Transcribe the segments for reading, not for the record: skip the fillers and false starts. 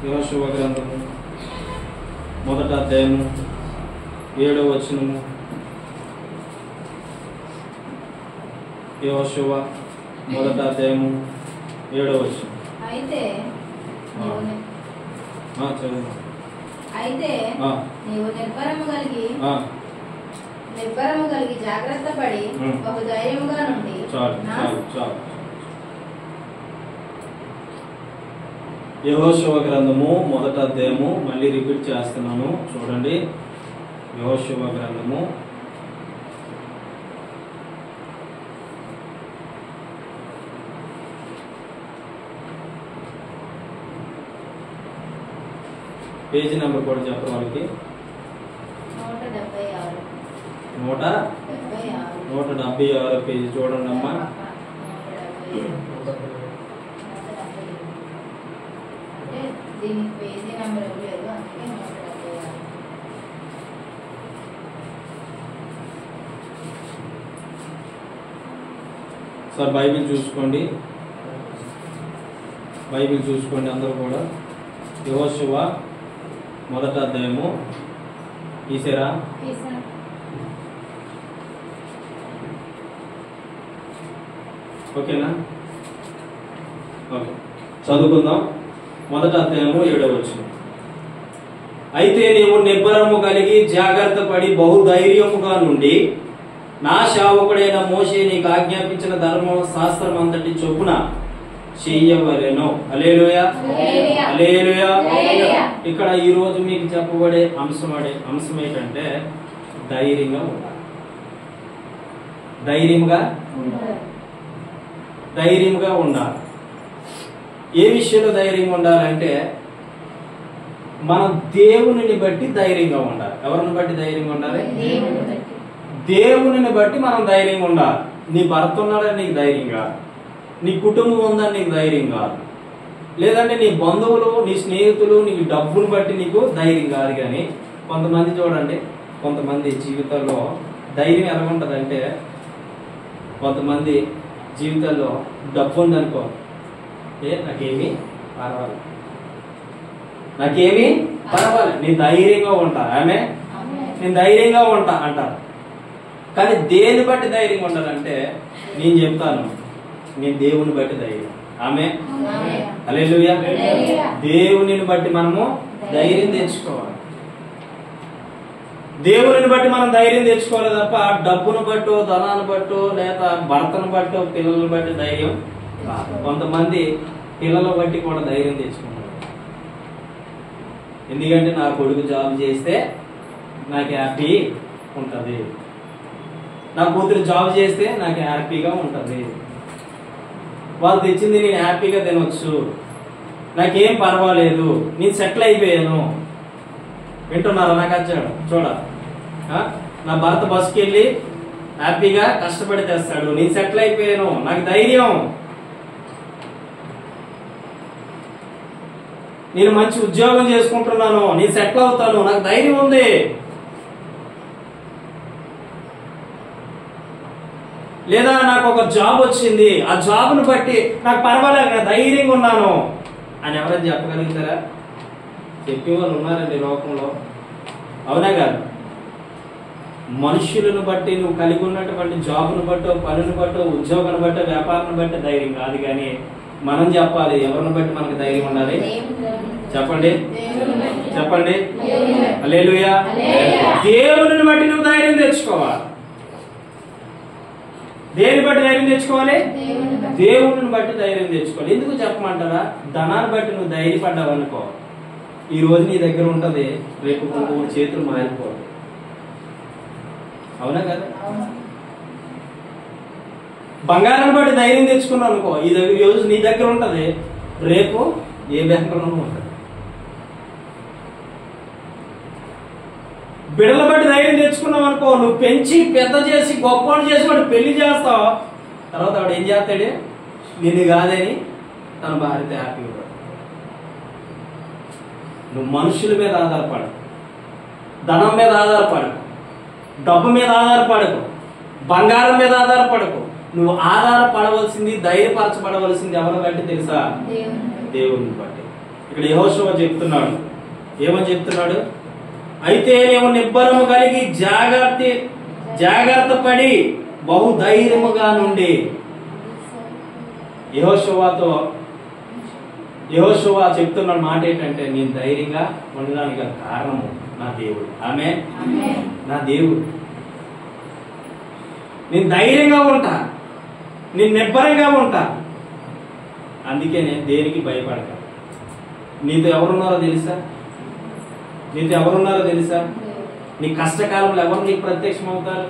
యెహోషువ గ్రంథము మొదటి అధ్యాయము 7వ వచనము. యెహోషువ మొదటి అధ్యాయము 7వ వచనం. అయితే నీవు నిర్భరము కలిగి జాగ్రత్త పడి బహు ధైర్యముగా నుండి. యెహోషువ గ్రంథము మొదటి అధ్యాయము మళ్ళీ రిపీట్ చేస్తున్నాను, చూడండి. యెహోషువ గ్రంథము పేజీ నెంబర్ కూడా చెప్పరు వాళ్ళకి. 176 పేజీ చూడండి అమ్మా. దీనికి పేజీ నెంబర్ ఇవ్వలేదు, అందుకే 176. సార్ బైబిల్ చూసుకోండి, బైబిల్ చూసుకోండి అందరూ కూడా. యెహోషువ మొదటి అధ్యాయము తీసారా? ఓకేనా? ఓకే, చదువుకుందాం. మొదటి అధ్యాయము 7వ వచనం. అయితే నీవు నిబ్బరము కలిగి జాగ్రత్త పడి బహుధైర్యముగా నుండి నా సేవకుడైన మోషే నీకు ఆజ్ఞాపించిన ధర్మ శాస్త్రం అంతటి చొప్పున చెయ్యవలెను. హల్లెలూయా, హల్లెలూయా. ఇక్కడ ఈ రోజు మీకు చెప్పబడే అంశం ఏంటంటే ధైర్యంగా ఉండాలి. ధైర్యంగా ఉండాలి. ఏ విషయంలో ధైర్యంగా ఉండాలంటే మన దేవునిని బట్టి ధైర్యంగా ఉండాలి. ఎవరిని బట్టి ధైర్యంగా ఉండాలి? దేవునిని బట్టి మనం ధైర్యంగా ఉండాలి. నీ భర్త ఉన్నాడని నీకు ధైర్యం కాదు, నీ కుటుంబం ఉందని నీకు ధైర్యం కాదు, లేదంటే నీ బంధువులు, నీ స్నేహితులు, నీకు డబ్బును బట్టి నీకు ధైర్యం కాదు. కానీ కొంతమంది చూడండి, కొంతమంది జీవితంలో ధైర్యం ఎలా ఉంటుందంటే, కొంతమంది జీవితంలో డబ్బు ఉందనుకో, నాకేమీ పర్వాలేదు, నేను ధైర్యంగా ఉంటా, నేను ధైర్యంగా ఉంటా అంటారు. కానీ దేని బట్టి ధైర్యంగా ఉండాలంటే నేను చెప్తాను, నేను దేవుని బట్టి ధైర్యం. హల్లెలూయా. దేవునిని బట్టి మనము ధైర్యం తెచ్చుకోవాలి. దేవుని బట్టి మనం ధైర్యం తెచ్చుకోవాలి తప్ప డబ్బును బట్టో, ధనాన్ని బట్టో, లేదా భర్తను బట్టో, పిల్లలను బట్టి ధైర్యం కాదు. కొంతమంది పిల్లల బట్టి కూడా ధైర్యం తెచ్చుకుంటారు. ఎందుకంటే నా కొడుకు జాబ్ చేస్తే నాకు హ్యాపీ ఉంటుంది, నా కూతురు జాబ్ చేస్తే నాకు హ్యాపీగా ఉంటుంది, వాళ్ళు తెచ్చింది నేను హ్యాపీగా తినొచ్చు, నాకేం పర్వాలేదు, నేను సెటిల్ అయిపోయాను. వింటున్నారా? నాకు వచ్చాడు చూడ, నా భర్త బస్కి వెళ్ళి హ్యాపీగా కష్టపడి తెస్తాడు, నేను సెటిల్ అయిపోయాను, నాకు ధైర్యం, నేను మంచి ఉద్యోగం చేసుకుంటున్నాను, నేను సెటిల్ అవుతాను, నాకు ధైర్యం ఉంది. లేదా నాకు ఒక జాబ్ వచ్చింది, ఆ జాబ్ను బట్టి నాకు పర్వాలేదు, నేను ధైర్యంగా ఉన్నాను అని ఎవరైనా చెప్పగలుగుతారా? చెప్పేవాళ్ళు ఉన్నారండి లోకంలో, అవునా కాదు? మనుషులను బట్టి, నువ్వు కలిగి ఉన్నటువంటి జాబ్ను బట్టో, పనులను బట్టో, ఉద్యోగాన్ని బట్టో, వ్యాపారాన్ని బట్టి ధైర్యం కాదు. కానీ మనం చెప్పాలి, ఎవరిని బట్టి మనకు ధైర్యం ఉండాలి? చెప్పండి, చెప్పండి. హల్లెలూయా. దేవుని బట్టి నువ్వు ధైర్యం తెచ్చుకోవాలి. దేని బట్టి ధైర్యం తెచ్చుకోవాలి? దేవుని బట్టి ధైర్యం తెచ్చుకోవాలి. ఎందుకు చెప్పమంటారా? ధనాన్ని బట్టి నువ్వు ధైర్యపడ్డావు అనుకో, ఈ రోజు నీ దగ్గర ఉంటది, రేపు మూడు చేతులు మారిపోవాలి. అవునా కదా? బంగారాన్ని బట్టి ధైర్యం తెచ్చుకున్నావు అనుకో, ఈ రోజు నీ దగ్గర ఉంటది, రేపు ఏ బ్యాంకులోనూ ఉంటది. బిడ్డల బట్టి ధైర్యం తెచ్చుకున్నావు అనుకో, నువ్వు పెంచి పెద్ద చేసి గొప్పని చేసి వాడు పెళ్లి చేస్తావు, తర్వాత వాడు ఏం చేస్తాడు? నిన్ను కాదని తన భార్యతో హ్యాపీగా ఉంటాడు. నువ్వు మనుషుల మీద ఆధారపడు, ధనం మీద ఆధారపడకు, డబ్బు మీద ఆధారపడకు, బంగారం మీద ఆధారపడకు. నువ్వు ఆధారపడవలసింది, ధైర్యపరచబడవలసింది ఎవరిని బట్టి తెలుసా? దేవుని బట్టి. ఇక్కడ యెహోషువ చెప్తున్నాడు, ఏమని చెప్తున్నాడు? అయితే నేను నిబ్బరము కలిగి జాగ్రత్త పడి బహుధైర్యముగా నుండి. యెహోషువ చెప్తున్న మాట ఏంటంటే, నేను ధైర్యంగా ఉండడానికి గల కారణము నా దేవుడు. ఆమేన్. నా దేవుడు. నేను ధైర్యంగా ఉంటా, నేను నిబ్బరంగా ఉంటా. అందుకే నేను దేనికి భయపడతా. నీతో ఎవరున్నారో తెలుసా? నీ కష్టకాలంలో ఎవరు నీకు ప్రత్యక్షం అవుతారు?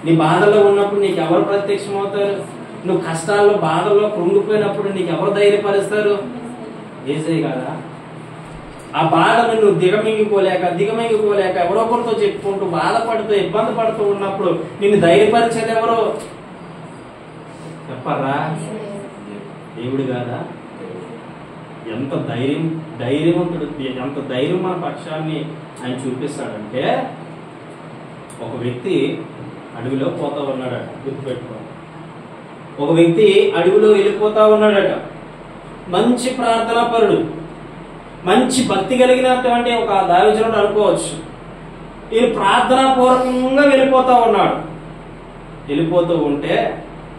నీ బాధలో ఉన్నప్పుడు నీకు ఎవరు ప్రత్యక్షం అవుతారు? నువ్వు కష్టాల్లో బాధల్లో కృంగిపోయినప్పుడు నీకు ఎవరు ధైర్యపరుస్తారు? యేసయ్య కదా. ఆ బాధను నువ్వు దిగమింగిపోలేక ఎవరో ఒకరితో చెప్పుకుంటూ బాధపడుతూ ఇబ్బంది పడుతూ ఉన్నప్పుడు నిన్ను ధైర్యపరిచేది ఎవరు? చెప్పరా? దేవుడు కాదా? ఎంత ధైర్యవంతుడు, ఎంత ధైర్యం మన పక్షాన్ని ఆయన చూపిస్తాడంటే, ఒక వ్యక్తి అడవిలో పోతా ఉన్నాడట. గుర్తుపెట్టుకో, ఒక వ్యక్తి అడవిలో వెళ్ళిపోతా ఉన్నాడట. మంచి ప్రార్థనా పరుడు, మంచి భక్తి కలిగినటువంటి ఒక దావిజనుడు అనుకోవచ్చు. ఈయన ప్రార్థనా పూర్వకంగా వెళ్ళిపోతూ ఉంటే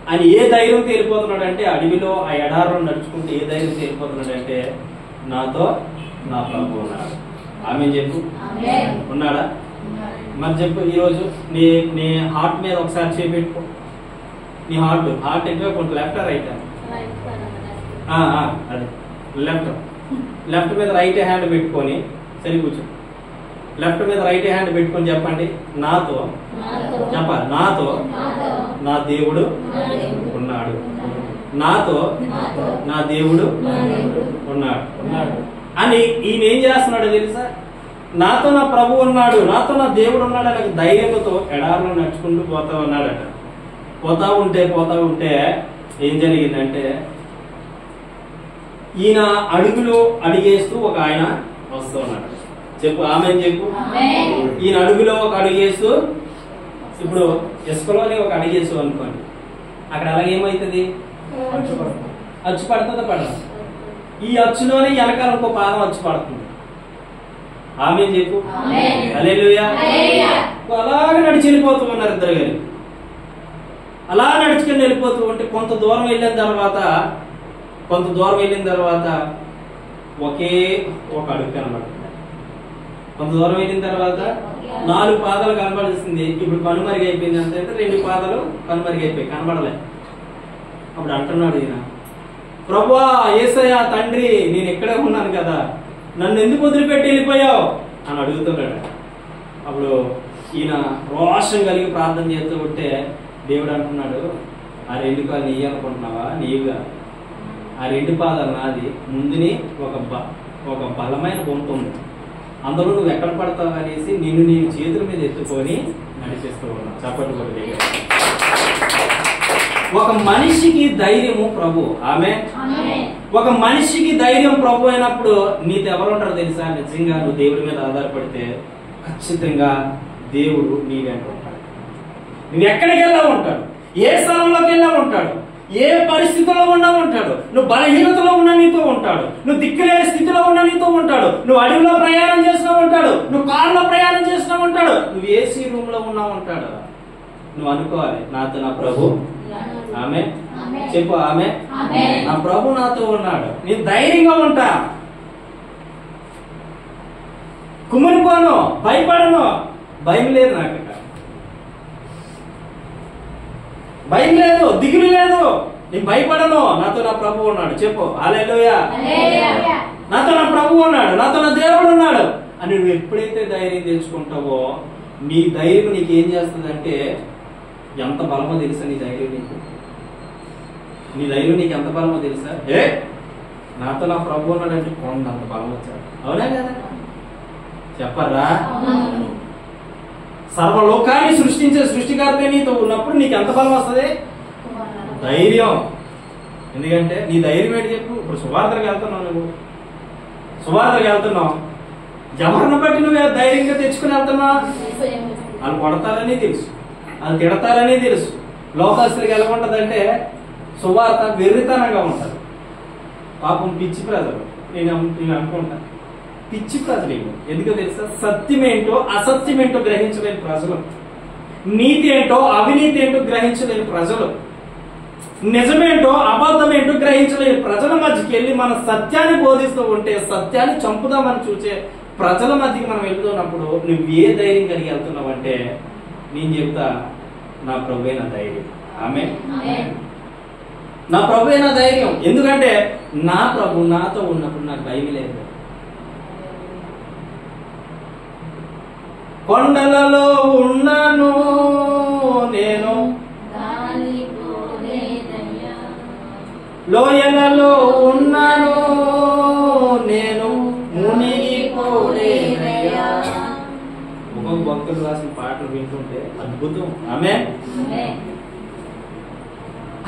ఆయన ఏ ధైర్యంతో వెళ్ళిపోతున్నాడు అంటే, అడవిలో ఆ ఎడారిలో నడుచుకుంటూ ఏ ధైర్యంతో వెళ్ళిపోతున్నాడు అంటే, నాతో నా ప్రభు ఉన్నాడు. ఆమె చెప్పు, ఉన్నాడా? మరి చెప్పు, ఈరోజు నీ హార్ట్ మీద ఒకసారి చేపెట్టుకో. నీ హార్ట్ ఎక్కువ కొంచెం లెఫ్ట్ రైట్? అదే లెఫ్ట్ మీద రైట్ హ్యాండ్ పెట్టుకొని సరి కూర్చో. లెఫ్ట్ మీద రైట్ హ్యాండ్ పెట్టుకొని చెప్పండి, నాతో చెప్పాలి, నాతో నా దేవుడు ఉన్నాడు. నాతో నా దేవుడు ఉన్నాడు అని ఈయన ఏం చేస్తున్నాడో తెలుసా? నాతో నా ప్రభు ఉన్నాడు, నాతో నా దేవుడు ఉన్నాడు అనే ధైర్యంతో ఎడారిలో నడుచుకుంటూ పోతా ఉన్నాడట. పోతా ఉంటే ఏం జరిగిందంటే, ఈయన అడుగులో అడిగేస్తూ ఒక ఆయన వస్తూ ఉన్నాడు. చెప్పు, ఆమె చెప్పు. ఈయన అడుగులో ఒక అడిగేస్తూ, ఇప్పుడు ఇసుకలోనే ఒక అడిగేస్తూ అనుకోండి, అక్కడ అలాగేమవుతుంది? అచ్చు పడుతుందా పడదు? ఈ అచ్చులోనే వెనకాల ఇంకో పాదం అచ్చు పడుతుంది. ఆమె చెప్పు. హల్లెలూయా. అలాగే నడిచి వెళ్ళిపోతూ ఉన్నారు ఇద్దరు గారు. అలా నడుచుకుని వెళ్ళిపోతూ ఉంటే కొంత దూరం వెళ్ళిన తర్వాత ఒకే ఒక అడుగు కనబడుతుంది. కొంత దూరం వెళ్ళిన తర్వాత 4 పాదాలు కనబడుతుంది. ఇప్పుడు కనుమరుగు అయిపోయింది. అంటే 2 పాదాలు కనుమరుగైపోయి కనబడలే. అప్పుడు అంటున్నాడు ఈయన, ప్రభువా, యేసయ్య తండ్రి, నేను ఇక్కడే ఉన్నాను కదా, నన్ను ఎందుకు వదిలిపెట్టి వెళ్ళిపోయావు అని అడుగుతున్నాడు. అప్పుడు ఈయన రోషం కలిగి ప్రార్థన చేస్తూ ఉంటే దేవుడు అంటున్నాడు, ఆ 2 కాళ్ళు నీ అనుకుంటున్నావా? నీవుగా. ఆ 2 పాదాలు నాది. ముందుని ఒక బలమైన బొంత ఉంది, అందులో నువ్వు ఎక్కడ పడతావు అనేసి నిన్ను నేను చేతుల మీద ఎత్తుకొని నడిపిస్తూ ఉన్నా. చప్పట్లు కొట్టి. ఒక మనిషికి ధైర్యము ప్రభు. ఆమె ఒక మనిషికి ధైర్యం ప్రభు అయినప్పుడు నీతో ఎవరు ఉంటారో తెలుసా? నిజంగా నువ్వు దేవుడి మీద ఆధారపడితే ఖచ్చితంగా దేవుడు నీ వెంట ఉంటాడు. నువ్వు ఎక్కడికి వెళ్ళా ఉంటాడు, ఏ స్థలంలోకి వెళ్ళా ఉంటాడు, ఏ పరిస్థితుల్లో ఉన్నా ఉంటాడు. నువ్వు బలహీనతలో ఉన్న నీతో ఉంటాడు, నువ్వు దిక్కులేని స్థితిలో ఉన్న నీతో ఉంటాడు, నువ్వు అడవిలో ప్రయాణం చేస్తూ ఉంటాడు, నువ్వు కారులో ప్రయాణం చేస్తూ ఉంటాడు, నువ్వు ఏసీ రూమ్ లో ఉన్నా ఉంటాడు. నువ్వు అనుకోవాలి, నాతో నా ప్రభు. ఆమె చెప్పు, ఆమె నా ప్రభు నాతో ఉన్నాడు. నేను ధైర్యంగా ఉంటా, కుమ్మునిపోను, భయపడను. భయం లేదు నాకు, భయం లేదు, దిగులు లేదు. నేను భయపడను, నాతో నా ప్రభు ఉన్నాడు. చెప్పు హల్లెలూయా. నాతో నా ప్రభు ఉన్నాడు, నాతో నా దేవుడు ఉన్నాడు అని నువ్వు ఎప్పుడైతే ధైర్యం తెలుసుకుంటావో, నీ ధైర్యం నీకు ఏం చేస్తుందంటే, ఎంత బలమో తెలుసా నీ ధైర్యం నీకు? నీ ధైర్యం నీకు ఎంత బలమో తెలుసా? నాతో నా ప్రభు ఉన్నాడంటే కొండంత బలం వచ్చాడు. అవునా కదా? చెప్పరా? సర్వలోకాన్ని సృష్టించే సృష్టికర్త నీతో ఉన్నప్పుడు నీకు ఎంత బలం వస్తుంది? ధైర్యం. ఎందుకంటే నీ ధైర్యం ఏంటి చెప్పు? ఇప్పుడు సువార్తకు వెళ్తున్నావు, ఎవరిని బట్టి నువ్వు ధైర్యంగా తెచ్చుకుని వెళ్తున్నావు? వాళ్ళు కొడతారని తెలుసు, వాళ్ళు తిడతారని తెలుసు. లోకస్తులకి ఎలా ఉంటదంటే, సువార్త వెర్రితనంగా ఉంటది. పాపం పిచ్చి ప్రజలు నేను అనుకుంటా పిచ్చి ప్రజలు ఇవి. ఎందుకో తెలుసా? సత్యమేంటో అసత్యమేంటో గ్రహించలేని ప్రజలు, నీతి ఏంటో అవినీతి ఏంటో గ్రహించలేని ప్రజలు, నిజమేంటో అబద్ధమేంటో గ్రహించలేని ప్రజల మధ్యకి వెళ్ళి మన సత్యాన్ని బోధిస్తూ ఉంటే సత్యాన్ని చంపుదామని చూసే ప్రజల మధ్యకి మనం వెళ్తున్నప్పుడు నువ్వు ఏ ధైర్యం కలిగి వెళ్తున్నావు అంటే నేను చెప్తా, నా ప్రభువే నా ధైర్యం. ఆమేన్. నా ప్రభువే నా ధైర్యం. ఎందుకంటే నా ప్రభు నాతో ఉన్నప్పుడు నాకు భయం లేదు. కొండలలో ఉన్నాను నేను, లోయలలో ఉన్నాను నేను, మునిగిపోలేనయ్యా. ఒక్కొక్క భక్తులు రాసిన పాటలు వింటుంటే అద్భుతం. ఆమేన్.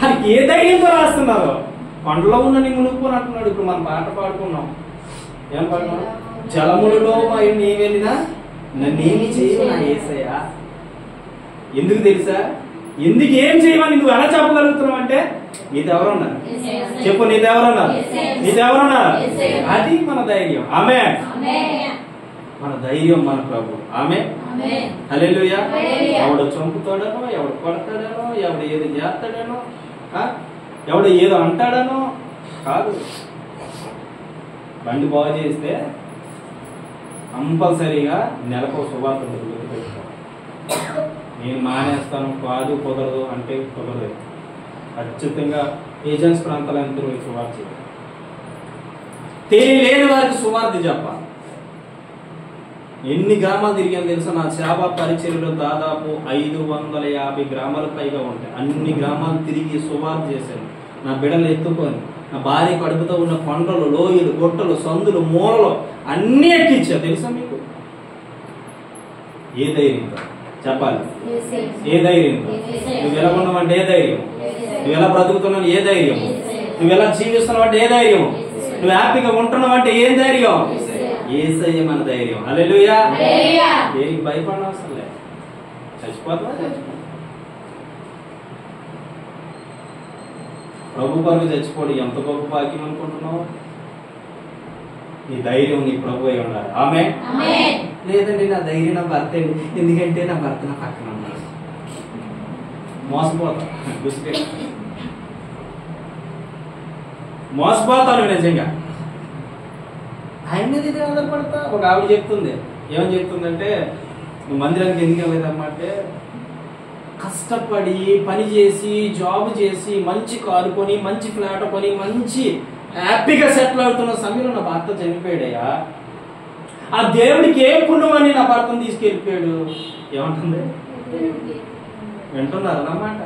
అది ఏ ధైర్యంతో రాస్తున్నారు? కొండలో ఉన్న నీ మునిగిపోని అంటున్నాడు. ఇప్పుడు మనం పాట పాడుకున్నాం, ఏం పాడుకున్నాం? జలములలో నీ వెళ్ళినా నన్నేమి చేయవు నా యేసయ్యా. ఎందుకు తెలుసా? ఎందుకు ఏం చేయమని నువ్వు ఎలా చెప్పగలుగుతున్నావు అంటే నీదెవరున్నారు? చెప్పు, నీదెవరున్నారు? నీదెవరున్నారు? అది మన ధైర్యం. ఆమేన్. మన ధైర్యం మన ప్రభు. ఆమేన్. హల్లెలూయా. ఎవడు చంపుతాడనో, ఎవడు కొడతాడనో, ఎవడు ఏది చేస్తాడనో, ఎవడు ఏదో అంటాడనో కాదు. బండి బాగు చేస్తే కంపల్సరీగా నెలకు సువార్త గుర్తుపెట్టుకో. నేను మానేస్తాను, కాదు, కుదరదు అంటే కుదరదు. ఖచ్చితంగా ఏజెన్సీ ప్రాంతాలంతా సువార్త చేయాలి. తెలియలేని వారికి సువార్త చెప్పాలి. ఎన్ని గ్రామాలు తిరిగాను తెలుసా? నా సేవా పరిచర్యలో దాదాపు 550 గ్రామాల పైగా ఉంటాయి. అన్ని గ్రామాలు తిరిగి సువార్త చేశాను. నా బిడ్డలు ఎత్తుకొని, నా భార్య కడుపుతో ఉన్న కొండలు, లోయలు, గొట్టలు, సందులు, మూలలు అన్నీ ఎక్కించా. తెలుసా మీకు? ఏ ధైర్యంతో చెప్పాలి? ఏ ధైర్యంతో? నువ్వు ఎలా ఉన్నావంటే ఏ ధైర్యం? నువ్వు ఎలా బ్రతుకుతున్నావు ఏ ధైర్యం? నువ్వు ఎలా జీవిస్తున్నావు అంటే ఏ ధైర్యం? నువ్వు హ్యాపీగా ఉంటున్నావు అంటే ఏం ధైర్యం? యేసయ్య మన ధైర్యం. హల్లెలూయా. దేనికి భయపడడం అవసరం లేదు. చచ్చిపోతావా? ప్రభు కొరకు చచ్చిపోవడం ఎంత గొప్ప భాగ్యం అనుకుంటున్నావు? నీ ధైర్యం నీ ప్రభు అయి ఉండాలి. ఆమేన్. లేదండి నా ధైర్యం నా భర్త, ఎందుకంటే నా భర్త నా పక్కన ఉన్నాడు. మోసపోతాను నిజంగా. ఆయన మీద ఇది ఆధారపడతా. ఒక ఆవిడ చెప్తుంది, ఏమని చెప్తుందంటే, నువ్వు మందిరానికి ఎందుకు వెళ్ళలేదమ్మా అంటే, కష్టపడి పని చేసి జాబ్ చేసి మంచి కారు కొని, మంచి ఫ్లాట్ కొని, మంచి హ్యాపీగా సెటిల్ అవుతున్న సమయంలో నా భర్త చనిపోయాడయ్యా. ఆ దేవుడికి ఏ పుణ్యం అని నా భర్తను తీసుకెళ్ళిపోయాడు. ఏమంటుంది? వింటున్నారు అన్నమాట.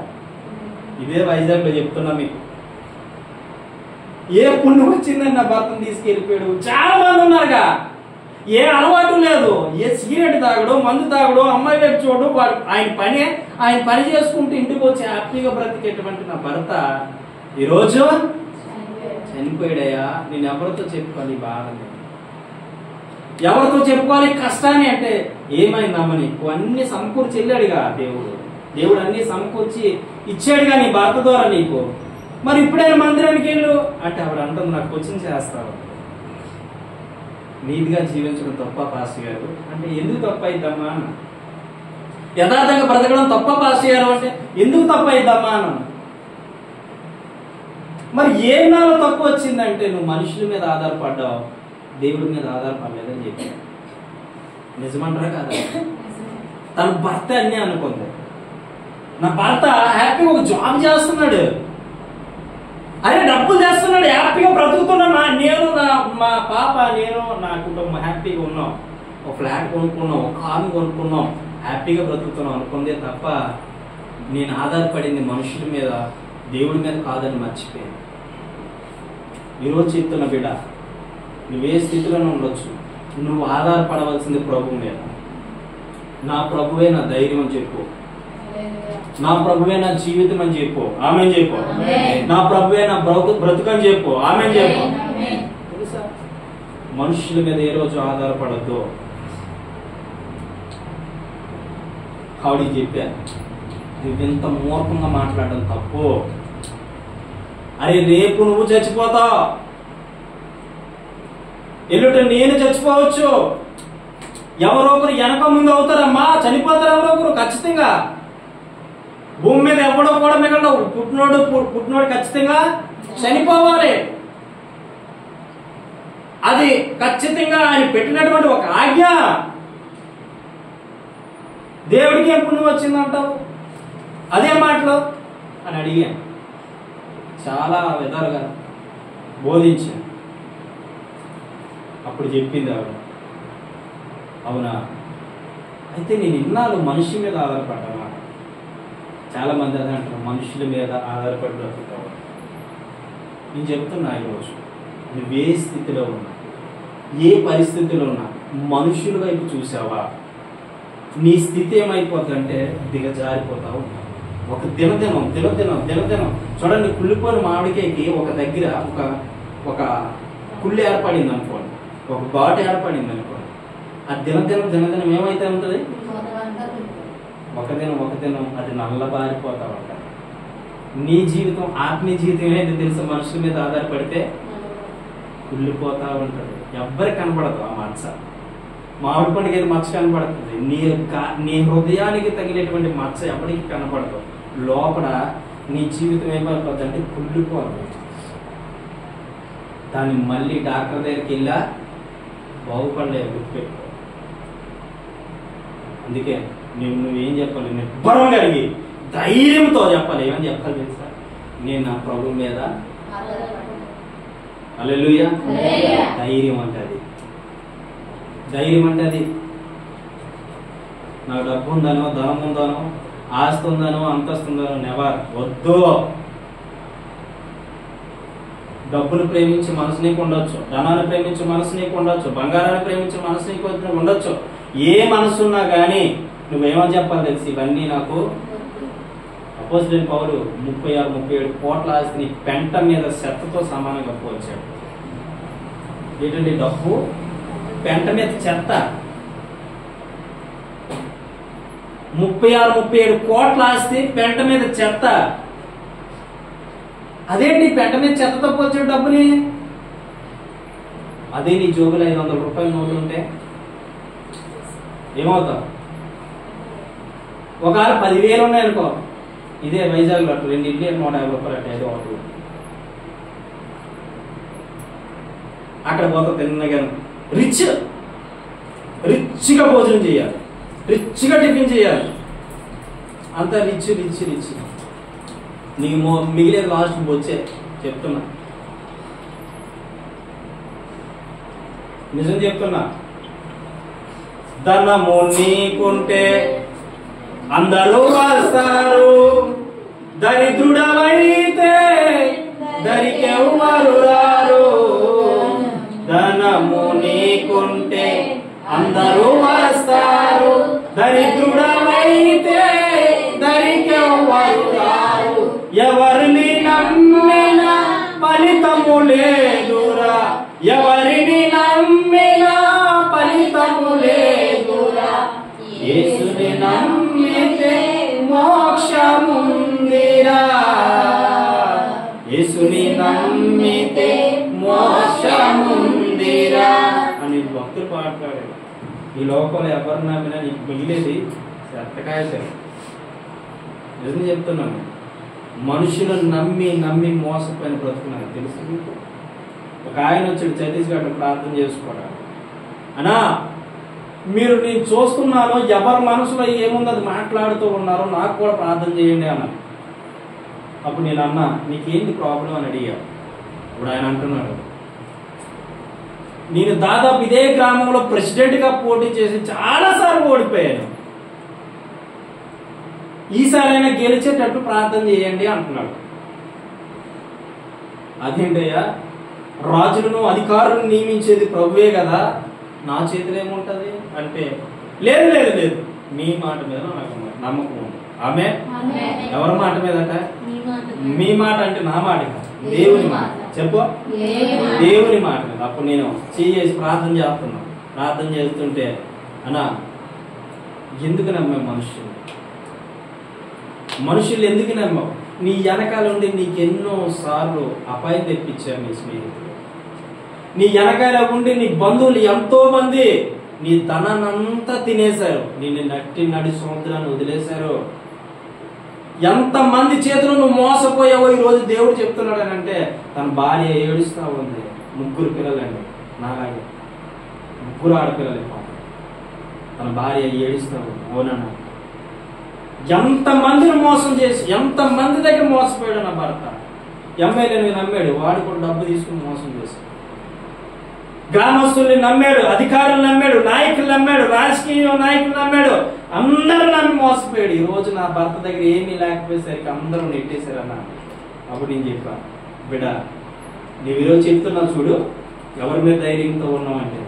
ఇదే వైజాగ్లో చెప్తున్నా మీకు. ఏ పుణ్యం వచ్చిందని నా భర్తను తీసుకెళ్ళిపోయాడు. చాలా మంది ఉన్నారుగా, ఏ అలవాటు లేదు, ఏ సిగరెట్ తాగడు, మందు తాగడు, అమ్మాయి వైపు చూడు, ఆయన పని చేసుకుంటూ ఇంటికి వచ్చి హ్యాపీగా బ్రతికేటువంటి నా భర్త ఈరోజు చనిపోయాడయ్యా. నేను ఎవరితో చెప్పుకోవాలి బాధని? ఎవరితో చెప్పుకోవాలి కష్టాన్ని అంటే? ఏమైందమ్మా నీకు? అన్ని సమకూర్చి వెళ్ళాడుగా దేవుడు అన్ని సమకూర్చి ఇచ్చాడుగా నీ భర్త ద్వారా నీకు. మరి ఇప్పుడైనా మందిరానికి వెళ్ళు అంటే ఆవిడ అంటుంది, నాకు కోచింగ్ చేస్తావు. నీతిగా జీవించడం తప్ప పాస్టర్ గారు అంటే ఎందుకు తప్ప అయిద్దమ్మా అన్న. యథార్థంగా బ్రతకడం తప్ప పాస్టర్ గారు అంటే ఎందుకు తప్ప అయిద్దమ్మా అన్న. మరి ఏ నాలో తక్కువ వచ్చిందంటే నువ్వు మనుషుల మీద ఆధారపడ్డావు, దేవుడి మీద ఆధారపడలేదని చెప్పి. నిజమంటారా కాదా? తన భర్త అన్నీ అనుకుంది. నా భర్త హ్యాపీగా ఒక జాబ్ చేస్తున్నాడు, అరే డబ్బులు చేస్తున్నాడు, హ్యాపీగా బ్రతుకుతున్నా. నేను మా పాప నేను నా కుటుంబం హ్యాపీగా ఉన్నాం. ఒక ఫ్లాట్ కొనుక్కున్నాం, ఒక కారు కొనుక్కున్నాం, హ్యాపీగా బ్రతుకుతున్నాం అనుకుందే తప్ప నేను ఆధారపడింది మనుషుల మీద, దేవుడి మీద కాదని మర్చిపోయాను. ఈరోజు చెప్తున్న బిడ్డ, నువ్వే స్థితిలోనే ఉండొచ్చు, నువ్వు ఆధారపడవలసింది ప్రభు మీద. నా ప్రభువే నా ధైర్యం అని చెప్పు, నా ప్రభువే నా జీవితం అని చెప్పు. ఆమె చెప్పు. నా ప్రభువే నా బ్రతుకని చెప్పు. ఆమె చెప్పు. తెలుసా, మనుషుల మీద ఏ రోజు ఆధారపడద్దు. ఆవిడ చెప్పా, నువ్వింత మూర్ఖంగా మాట్లాడడం తప్పు. అరే రేపు నువ్వు చచ్చిపోతావు, ఎల్లుండి నేను చచ్చిపోవచ్చు, ఎవరో ఒకరు వెనక ముందు అవుతారమ్మా, చనిపోతారు ఎవరో ఒకరు ఖచ్చితంగా. భూమి మీద ఎవడో కూడా మిగలడు. పుట్టినోడు ఖచ్చితంగా చనిపోవాలి. అది ఖచ్చితంగా ఆయన పెట్టినటువంటి ఒక ఆజ్ఞ. దేవుడికి ఎప్పుడు నువ్వు వచ్చిందంటావు అదే మాటలు అని అడిగాను. చాలా విధాలుగా బోధించాను. అప్పుడు చెప్పింది ఆవిడ, అవునా, అయితే నేను ఇన్నాళ్ళు మనిషి మీద ఆధారపడ్డాను. చాలా మంది అదే అంటారు, మనుషుల మీద ఆధారపడి బ్రతుకుతావు. నేను చెప్తున్నా, ఈరోజు నువ్వే స్థితిలో ఉన్నా, ఏ పరిస్థితిలో ఉన్నా, మనుషుల వైపు చూసావా, నీ స్థితి ఏమైపోతుందంటే దిగజారిపోతావు. ఒక దినదినం చూడండి, కుళ్ళిపోయిన మామిడికాయకి ఒక దగ్గర ఒక కుళ్ళు ఏర్పడింది అనుకోండి, ఒక ఘాటు ఏర్పడింది అనుకోండి, ఆ దినదినం ఏమైతే ఉంటుంది, ఒక దినం అది నల్లబారిపోతా ఉంటాయి. నీ జీవితం, ఆత్మీయ జీవితం ఏదైతే తెలుసు, మనుషుల మీద ఆధారపడితే కుళ్ళిపోతా ఉంటుంది. ఎవ్వరికి కనపడదు ఆ మచ్చ. మామిడి పండుగ ఏది మచ్చ కనపడుతుంది, నీ హృదయానికి తగిలేటువంటి మచ్చ ఎవరికి కనపడదు. లోపల నీ జీవితం ఏమైపోతుంది అంటే కుళ్ళిపోతుంది. దాన్ని మళ్ళీ డాక్టర్ దగ్గరికి వెళ్ళా బాగుపడలే, గుర్తుపెట్టుకో. అందుకే నువ్వేం చెప్పాలి, నిర్భరం కలిగి ధైర్యంతో చెప్పాలి. ఏమని చెప్పాలి తెలుసా, నేను నా ప్రభు మీద హల్లెలూయా. ధైర్యం అంటే అది, ధైర్యం అంటే అది. నాకు డబ్బు ఉందనో, ధనం ఉందనో, ఆస్తి ఉందనో, అంతస్తు ఉందనో నెవర్, వద్దు. డబ్బును ప్రేమించే మనసు నీకు ఉండొచ్చు, ధనాన్ని ప్రేమించే మనసు నీకు ఉండొచ్చు, బంగారాన్ని ప్రేమించే మనసు నీకు ఉండొచ్చు. ఏ మనసు ఉన్నా కానీ నువ్వేమని చెప్పాలి తెలిసి, ఇవన్నీ నాకు అపోజిట్ పౌలు 36-37 కోట్ల ఆస్తిని పెంట మీద చెత్తతో సమానంగా పోల్చాడు. ఏంటంటే డబ్బు పెంట మీద చెత్త. 36-37 కోట్ల ఆస్తి పెంట మీద చెత్త. అదేంటి పెంట మీద చెత్తతో పోల్చాడు డబ్బుని? అదే నీ జోబులు 500 రూపాయల నోట్లు ఉంటే ఏమవుతావు? ఒకవేళ 10,000 ఉన్నాయనుకో, ఇదే వైజాగ్లో అటు 2 ఇడ్లీ 150 రూపాయలు అంటే ఏదో ఒకటి. అక్కడ పోతా తిన్నగా రిచ్గా భోజనం చేయాలి, రిచ్గా టిఫిన్ చేయాలి, అంత రిచ్. నీకు మిగిలేదు లాస్ట్ వచ్చే. చెప్తున్నా, నిజం చెప్తున్నా. ధనము నీకుంటే అందరూ వస్తారు, దరిద్రుడవైతే దరికెవ్వరు రారు. ధనము నీకుంటే అందరూ వస్తారు, దరిద్రుడవైతే దరికెవ్వరు రారు. ఎవరిని నమ్మినా ఫలితము లేదురా, ఎవరిని నమ్మినా ఫలితము లేదురా. యేసుని నమ్మితే మోక్షముందిరా, యేసుని నమ్మితే మోక్షముందిరా అని భక్తులు పాడతాడు. ఈ లోకంలో ఎవరు నమ్మినా నీకు మిగిలేది చెత్తకాయ. నిజం చెప్తున్నాను, మనుషులను నమ్మి మోసపోయిన బ్రతుకున్నాను తెలుసు మీకు. ఒక ఆయన వచ్చాడు ఛత్తీస్గఢ్ ప్రార్థన చేసుకోవడానికి. అన్నా, మీరు నేను చూస్తున్నాను, ఎవరి మనసులో ఏముందో అది మాట్లాడుతూ ఉన్నారో, నాకు కూడా ప్రార్థన చేయండి అన్నాను. అప్పుడు నేను అన్నా, నీకేంటి ప్రాబ్లం అని అడిగా. ఇప్పుడు ఆయన అంటున్నాడు, నేను దాదాపు ఇదే గ్రామంలో ప్రెసిడెంట్గా పోటీ చేసి చాలాసార్లు ఓడిపోయాను, ఈసారైనా గెలిచేటట్టు ప్రార్థన చేయండి అంటున్నాడు. అదేంటయ్యా, రాజులను అధికారులను నియమించేది ప్రభువే కదా, నా చేతిలో ఏముంటది అంటే, లేదు మీ మాట మీద నాకు నమ్మకం ఉంది. ఆమె ఎవరి మాట మీదట? మీ మాట అంటే నా మాట కాదు, దేవుని మాట. చెప్పు, దేవుని మాట మీద. అప్పుడు నేను చేసి ప్రార్థన చేస్తున్నాను. ప్రార్థన చేస్తుంటే, అన్నా, ఎందుకు నమ్మావు మనుషులు ఎందుకు నమ్మావు? నీ వెనకాల ఉండి నీకు ఎన్నో సార్లు అపాయం తెప్పించారు నీ స్నేహితులు. నీ వెనకాల ఉండి నీ బంధువులు ఎంతో మంది నీ ధనాన్నంతా తినేశారు, నిన్ను నడి సముద్రాన్ని వదిలేశారు. ఎంతమంది చేతులు నువ్వు మోసపోయావో ఈ రోజు దేవుడు చెప్తున్నాడు అని అంటే, తన భార్య ఏడుస్తా ఉంది. 3 పిల్లలండి, నాలాగే 3 ఆడపిల్లలు. తన భార్య ఏడుస్తా ఉంది. ఓనన్నా, ఎంతమందిని మోసం చేసి, ఎంతమంది దగ్గర మోసపోయాడు నా భర్త. ఎమ్మెల్యేని నమ్మాడు, వాడు కూడా డబ్బు తీసుకుని మోసం చేశాడు. గ్రామస్తుల్ని నమ్మాడు, అధికారులు నమ్మాడు, నాయకులు నమ్మాడు, రాజకీయ నాయకులు నమ్మాడు, అందరూ నమ్మి మోసపోయాడు. ఈ రోజు నా భర్త దగ్గర ఏమీ లేకపోయేసరికి అందరూ నెట్టేశారన్న. అప్పుడు నేను చెప్పా, బిడ్డ నువ్వు ఈరోజు చెప్తున్నా చూడు, ఎవరి మీద ధైర్యంతో ఉన్నావంటే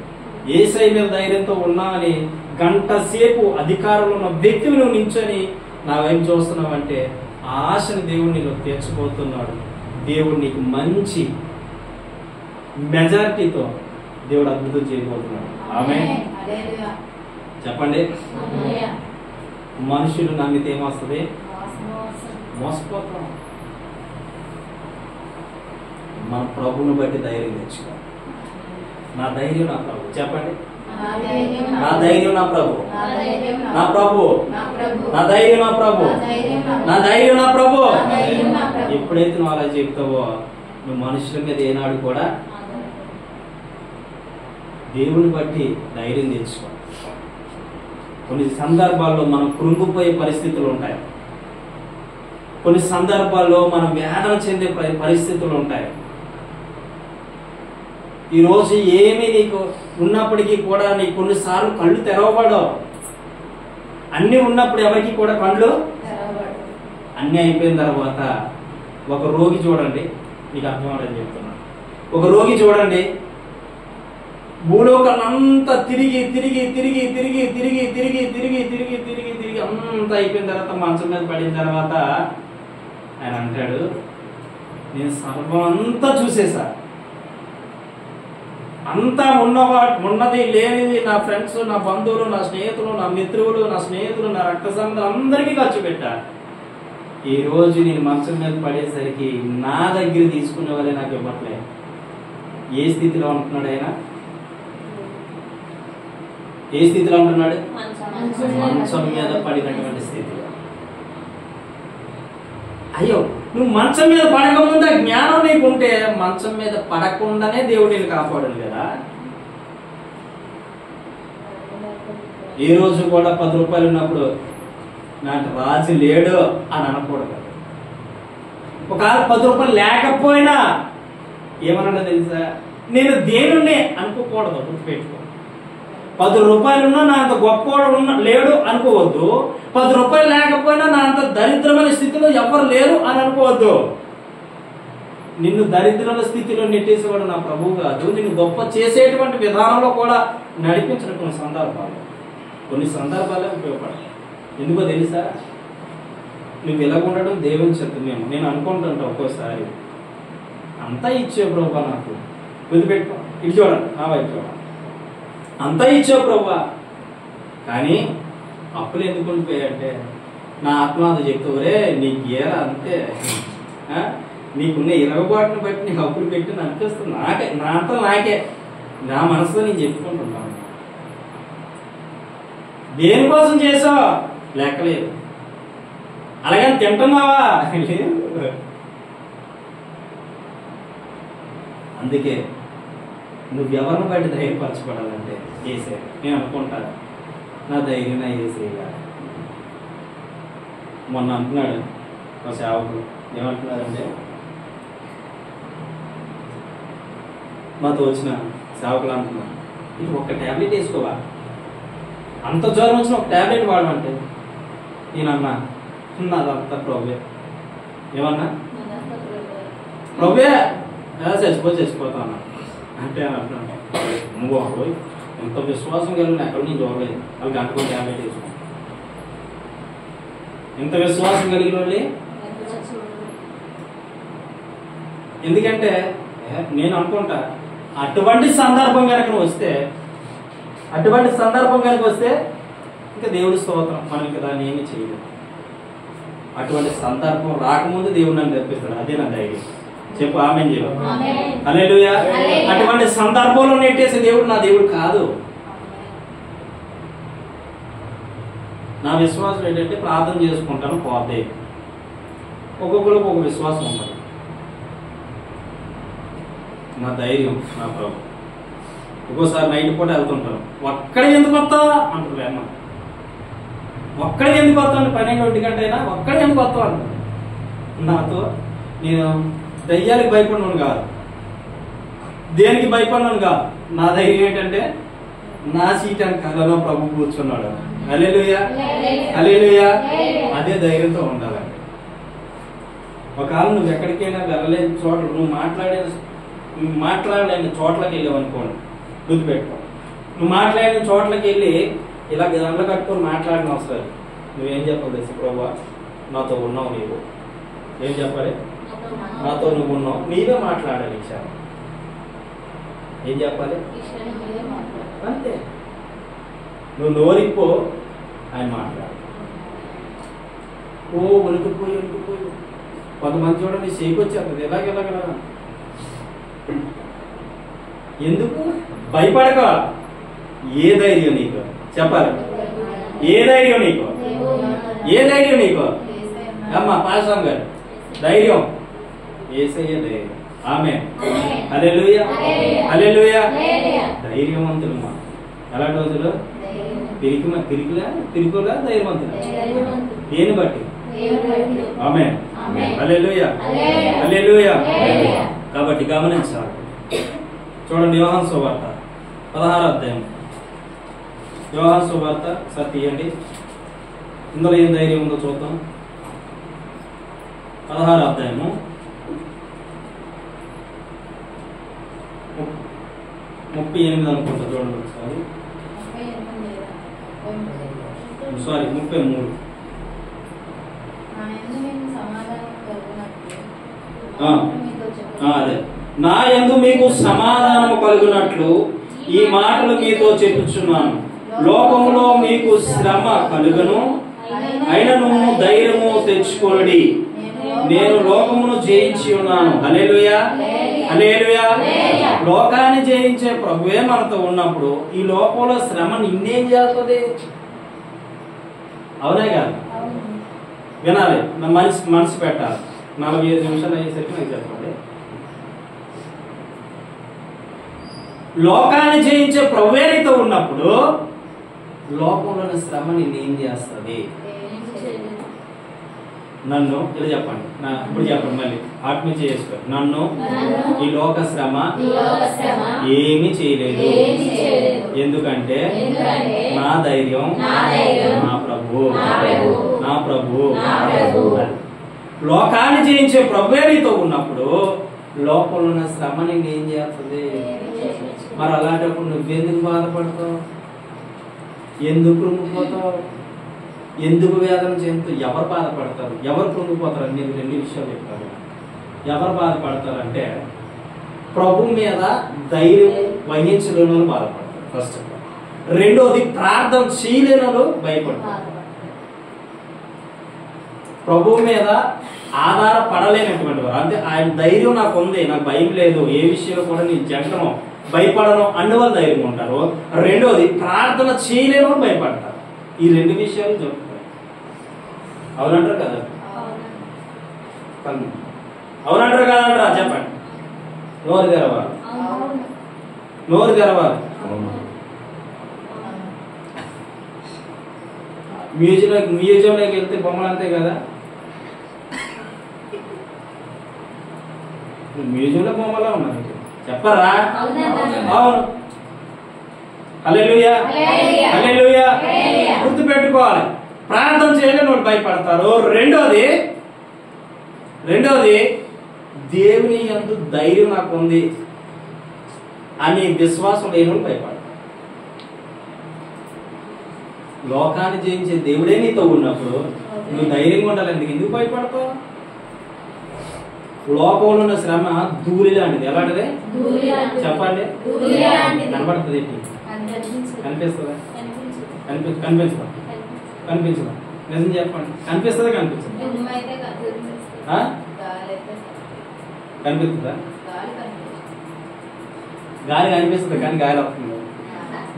యేసయ్య మీద ధైర్యంతో ఉన్నావని, గంట సేపు అధికారంలో ఉన్న వ్యక్తిని నువ్వు నించొని నా వైపు చూస్తున్నావంటే ఆ ఆశని దేవుడు నీలో తీర్చబోతున్నాడు. దేవుడు నీకు మంచి మెజారిటీతో దేవుడు అద్భుతం చేయబోతున్నాడు. ఆమేన్. చెప్పండి. మనుషులు నమ్మితే ఏమొస్తుంది? మోసపోతాం. మన ప్రభువుని బట్టి ధైర్యం తెచ్చుకోవాలి. నా ధైర్యం నా ప్రభు. చెప్పండి. నా ధైర్యం నా ప్రభు. నా ప్రభు. నా ధైర్యం నా ప్రభు. నా ధైర్యం నా ప్రభు. ఎప్పుడైతే నువ్వు అలా చెప్తావో నువ్వు మనుషుల మీద ఏనాడు కూడా దేవుని బట్టి ధైర్యం తెచ్చుకో. కొన్ని సందర్భాల్లో మనం కృంగిపోయే పరిస్థితులు ఉంటాయి, కొన్ని సందర్భాల్లో మనం వేదన చెందే పరిస్థితులు ఉంటాయి. ఈరోజు ఏమీ నీకు ఉన్నప్పటికీ కూడా నీకు కొన్నిసార్లు కళ్ళు తెరవబడవు. అన్ని ఉన్నప్పుడు ఎవరికి కూడా కళ్ళు అన్ని అయిపోయిన తర్వాత ఒక రోగి చూడండి, నీకు అర్థమవుతుందని చెప్తున్నాను. ఒక రోగి చూడండి, భూలోకాలంతా తిరిగి తిరిగి తిరిగి తిరిగి తిరిగి తిరిగి తిరిగి తిరిగి తిరిగి తిరిగి అంతా అయిపోయిన తర్వాత మంచం మీద పడిన తర్వాత ఆయన అంటాడు, నేను సర్వం అంతా చూసేసా, అంతా ఉన్నది లేనిది నా ఫ్రెండ్స్, నా బంధువులు, నా స్నేహితులు, నా మిత్రులు, నా స్నేహితులు, నా రక్త సంబంధం అందరికీ ఖర్చు పెట్టా. ఈ రోజు నేను మంచం మీద పడేసరికి నా దగ్గర తీసుకునే వాళ్ళే నాకు ఇవ్వట్లే. ఏ స్థితిలో ఉంటున్నాడు ఆయన? ఏ స్థితిలో ఉంటున్నాడు? మంచం మీద పడినటువంటి స్థితిలో. అయ్యో, నువ్వు మంచం మీద పడకముందు జ్ఞానం నీకుంటే మంచం మీద పడకుండానే దేవుడు నేను కాపాడాడు కదా. ఈ రోజు కూడా 10 రూపాయలు ఉన్నప్పుడు నాకు రాజు లేడు అని అనకూడదు. ఒకవేళ 10 రూపాయలు లేకపోయినా ఏమన్నా తెలుసా, నేను దేవుణ్ణి అనుకోకూడదు. గుర్తుపెట్టుకో, 10 రూపాయలున్నా నా అంత గొప్పవాడు లేడు అనుకోవద్దు. 10 రూపాయలు లేకపోయినా నా అంత దరిద్రమైన స్థితిలో ఎవరు లేరు అని అనుకోవద్దు. నిన్ను దరిద్రమైన స్థితిలో నెట్టేసేవాడు నా ప్రభువు కాదు, నిన్ను గొప్ప చేసేటువంటి విధానంలో కూడా నడిపించిన కొన్ని సందర్భాలే ఉపయోగపడతాయి. ఎందుకో తెలుసా, నువ్వు ఇలా ఉండడం దేవుని చిత్తమేమో. నేను అనుకుంటుంటా ఒక్కోసారి, అంతా ఇచ్చే ప్రభు నాకు, గుర్తుపెట్టుకో, ఇది చూడండి, నా వైపు చూడండి, అంతా ఇచ్చావు ప్రభా, కానీ అప్పులు ఎందుకు ఉండిపోయాయంటే నా ఆత్మహత్య చెప్తావురే నీకు ఏరా అంతే, నీకున్న ఇరగబాటును బట్టి నీకు అప్పులు పెట్టి అనిపిస్తుంది. నాకే నా అంతా నాకే, నా మనసులో నేను చెప్పుకుంటున్నాను. దేనికోసం చేసావు లెక్కలేదు, అలాగే తింటున్నావా లేదు. అందుకే నువ్వెవరిని బట్టి ధైర్యపరచబడాలంటే యేసయ్య. నేను అనుకుంటాను నా ధైర్యం నా యేసయ్య. మొన్న అంటున్నాడు ఒక సేవకుడు, ఏమంటున్నారంటే మాతో వచ్చిన సేవకులు అంటున్నారు, ఇది ఒక్క ట్యాబ్లెట్ వేసుకోవా, అంత జ్వరం వచ్చిన ఒక ట్యాబ్లెట్ వాడమంటే నేనన్నా నాదంతా ప్రభువే. ఏమన్నా ప్రభువే, చచ్చిపోతా అన్నా. అంటే అంటున్నాడు, ఎంత విశ్వాసం కలిగిన ఎక్కడ నేను చూడలేదు, వాళ్ళు గంటకొని ట్యాబ్లెట్ వేసుకో. ఎంత విశ్వాసం కలిగిన వాళ్ళే. ఎందుకంటే నేను అనుకుంటా అటువంటి సందర్భం కనుక వస్తే ఇంకా దేవుడి స్తోత్రం, మనం ఇంకా దాన్ని ఏమీ చేయలేదు. అటువంటి సందర్భం రాకముందు దేవుడు నన్ను తెప్పిస్తాడు, అదే నా ధైర్యం. చెప్పు ఆమేన్ చెప్పు. హల్లెలూయా. అటువంటి సందర్భంలో నెట్టేసే దేవుడు నా దేవుడు కాదు. నా విశ్వాసం ఏంటంటే ప్రార్థన చేసుకుంటాను పోతే. ఒక్కొక్కరికి ఒక విశ్వాసం ఉంటుంది. నా ధైర్యం నా ప్రభు. ఒక్కోసారి నైట్ పూట వెళ్తుంటాను, ఒక్కడే ఎందుకు వస్తావా అంటారు అమ్మ. ఒక్కడే ఎందుకు వస్తాను 12 గంట అయినా ఒక్కడే ఎందుకు వస్తావు అంటారు. నాతో నేను దయ్యానికి భయపడినాను కాదు, దేనికి భయపడినాను కాదు. నా ధైర్యం ఏంటంటే నా సీట్ అని కళ్ళలో ప్రభు కూర్చున్నాడు. హల్లెలూయా హల్లెలూయా. అదే ధైర్యంతో ఉండాలండి. ఒకవేళ నువ్వు ఎక్కడికైనా వెళ్ళలేని చోట్ల నువ్వు మాట్లాడలేని చోట్లకి వెళ్ళావు అనుకోండి, గుర్తుపెట్టుకో. నువ్వు మాట్లాడిన చోట్లకి వెళ్ళి ఇలా గంటలు కట్టుకొని మాట్లాడిన అవసరం నువ్వేం చెప్పాలి? ప్రభువా నాతో ఉన్నావు, నీవు ఏం చెప్పాలి? నాతో నువ్వు ఉన్నావు, నీవే మాట్లాడాలి. విషయం ఏం చెప్పాలి? అంతే. నువ్వు నోరిపో, ఆయన మాట్లాడు. వణుకుపోయి కొంతమంది చూడండి చేకొచ్చేస్తుంది ఎలాగెలాగలా. ఎందుకు భయపడక? ఏ ధైర్యం నీకు చెప్పాలి? ఏ ధైర్యం నీకు? ఏ ధైర్యం నీకు? అమ్మా పాస్వామి గారు ధైర్యం యేసయ్య ధైర్యం. ఆమేన్ హల్లెలూయా హల్లెలూయా. ధైర్యవంతులమ్మా. ఎలాంటి వంతులు? తిరుగులా ధైర్యవంతులు. దేని బట్టి? ఆమేన్ హల్లెలూయా హల్లెలూయా. కాబట్టి గమనించాలి. చూడండి యోహాను సువార్త 16వ అధ్యాయం. యోహాను సువార్త సార్ తీయండి. ఇందులో ఏం ధైర్యం ఉందో చూద్దాం. 16వ అధ్యాయము 38 అనుకుంటా. చూడండి ఒకసారి. సారీ 33. అదే నా యందు మీకు సమాధానము కలుగునట్లు ఈ మాటలు మీతో చెప్పుచున్నాను. లోకములో మీకు శ్రమ కలుగును, అయినను ధైర్యము తెచ్చుకొనుడి, నేను లోకమును జయించి ఉన్నాను. హల్లెలూయా హల్లెలూయా. లోకాన్ని జయించే ప్రభువే మనతో ఉన్నప్పుడు ఈ లోకంలో శ్రమ నిన్నేం చేస్తుంది? అవునే కాదు? వినాలి, నా మనసు పెట్టాలి. 45 నిమిషాలు అయ్యేసరికి నాకు చెప్పండి. లోకాన్ని జయించే ప్రభువే నీతో ఉన్నప్పుడు లోకంలోని శ్రమ నిన్నేం చేస్తుంది? నన్ను ఇలా చెప్పండి. ఇప్పుడు చెప్పండి మళ్ళీ ఆత్మీయ చేసుకో. నన్ను ఈ లోక శ్రమ ఏమీ చేయలేదు. ఎందుకంటే నా ధైర్యం నా ప్రభు నా ప్రభు. లోకాన్ని జయించే ప్రభువే నీతో ఉన్నప్పుడు లోకంలో ఉన్న శ్రమ నిన్ను ఏం చేస్తుంది? మరి అలాంటప్పుడు నువ్వెందుకు బాధపడతావు? ఎందుకు కృంగిపోతావు? ఎందుకు వేదన చెందుతావు? ఎవరు బాధపడతారు? ఎవరు కృంగిపోతారు? నేను 2 విషయాలు చెప్తాను. ఎవరు బాధపడతారంటే ప్రభు మీద ధైర్యం వహించలేని బాధపడతారు ఫస్ట్. రెండోది ప్రార్థన చేయలేని భయపడతారు. ప్రభు మీద ఆధారపడలేనటువంటి వారు, అంటే ఆయన ధైర్యం నాకు ఉంది, నాకు భయం లేదు, ఏ విషయంలో కూడా నేను జంటను భయపడను అన్నవాళ్ళు ధైర్యం ఉంటారు. రెండోది ప్రార్థన చేయలేని భయపడతారు. ఈ 2 విషయాలు చెప్తారు. అవునంటారు కదా? అవునంటారు కదంటారా? చెప్పండి. నోరు తెరవాలి, నోరు తెరవాలి. మ్యూజియంలోకి వెళ్తే బొమ్మలు అంతే కదా? మ్యూజియంలో బొమ్మలా ఉన్నాయి, చెప్పరా? అవును. హల్లెలూయా హల్లెలూయా. గుర్తు పెట్టుకోవాలి. ప్రార్థన చేయలేని వాడు భయపడతారు. రెండోది దేవుని యందు ధైర్యం నాకు ఉంది అని విశ్వాసం లేని వాడు భయపడతారు. లోకాన్ని జయించే దేవుడే నీతో ఉన్నప్పుడు నువ్వు ధైర్యంగా ఉండాలి. ఎందుకు భయపడతావు? లోకంలో ఉన్న శ్రమ ధూళి లాంటిది. ఎలాంటిది చెప్పండి? కనబడుతుంది? కనిపిస్తుందా? కనిపించదా? కనిపించదా? నిజం చెప్పండి. కనిపిస్తుందా? కనిపించదా? కనిపిస్తుందా? గాలి కనిపిస్తుంది. గాలి కనిపిస్తుంది కానీ గాలి వస్తుంది.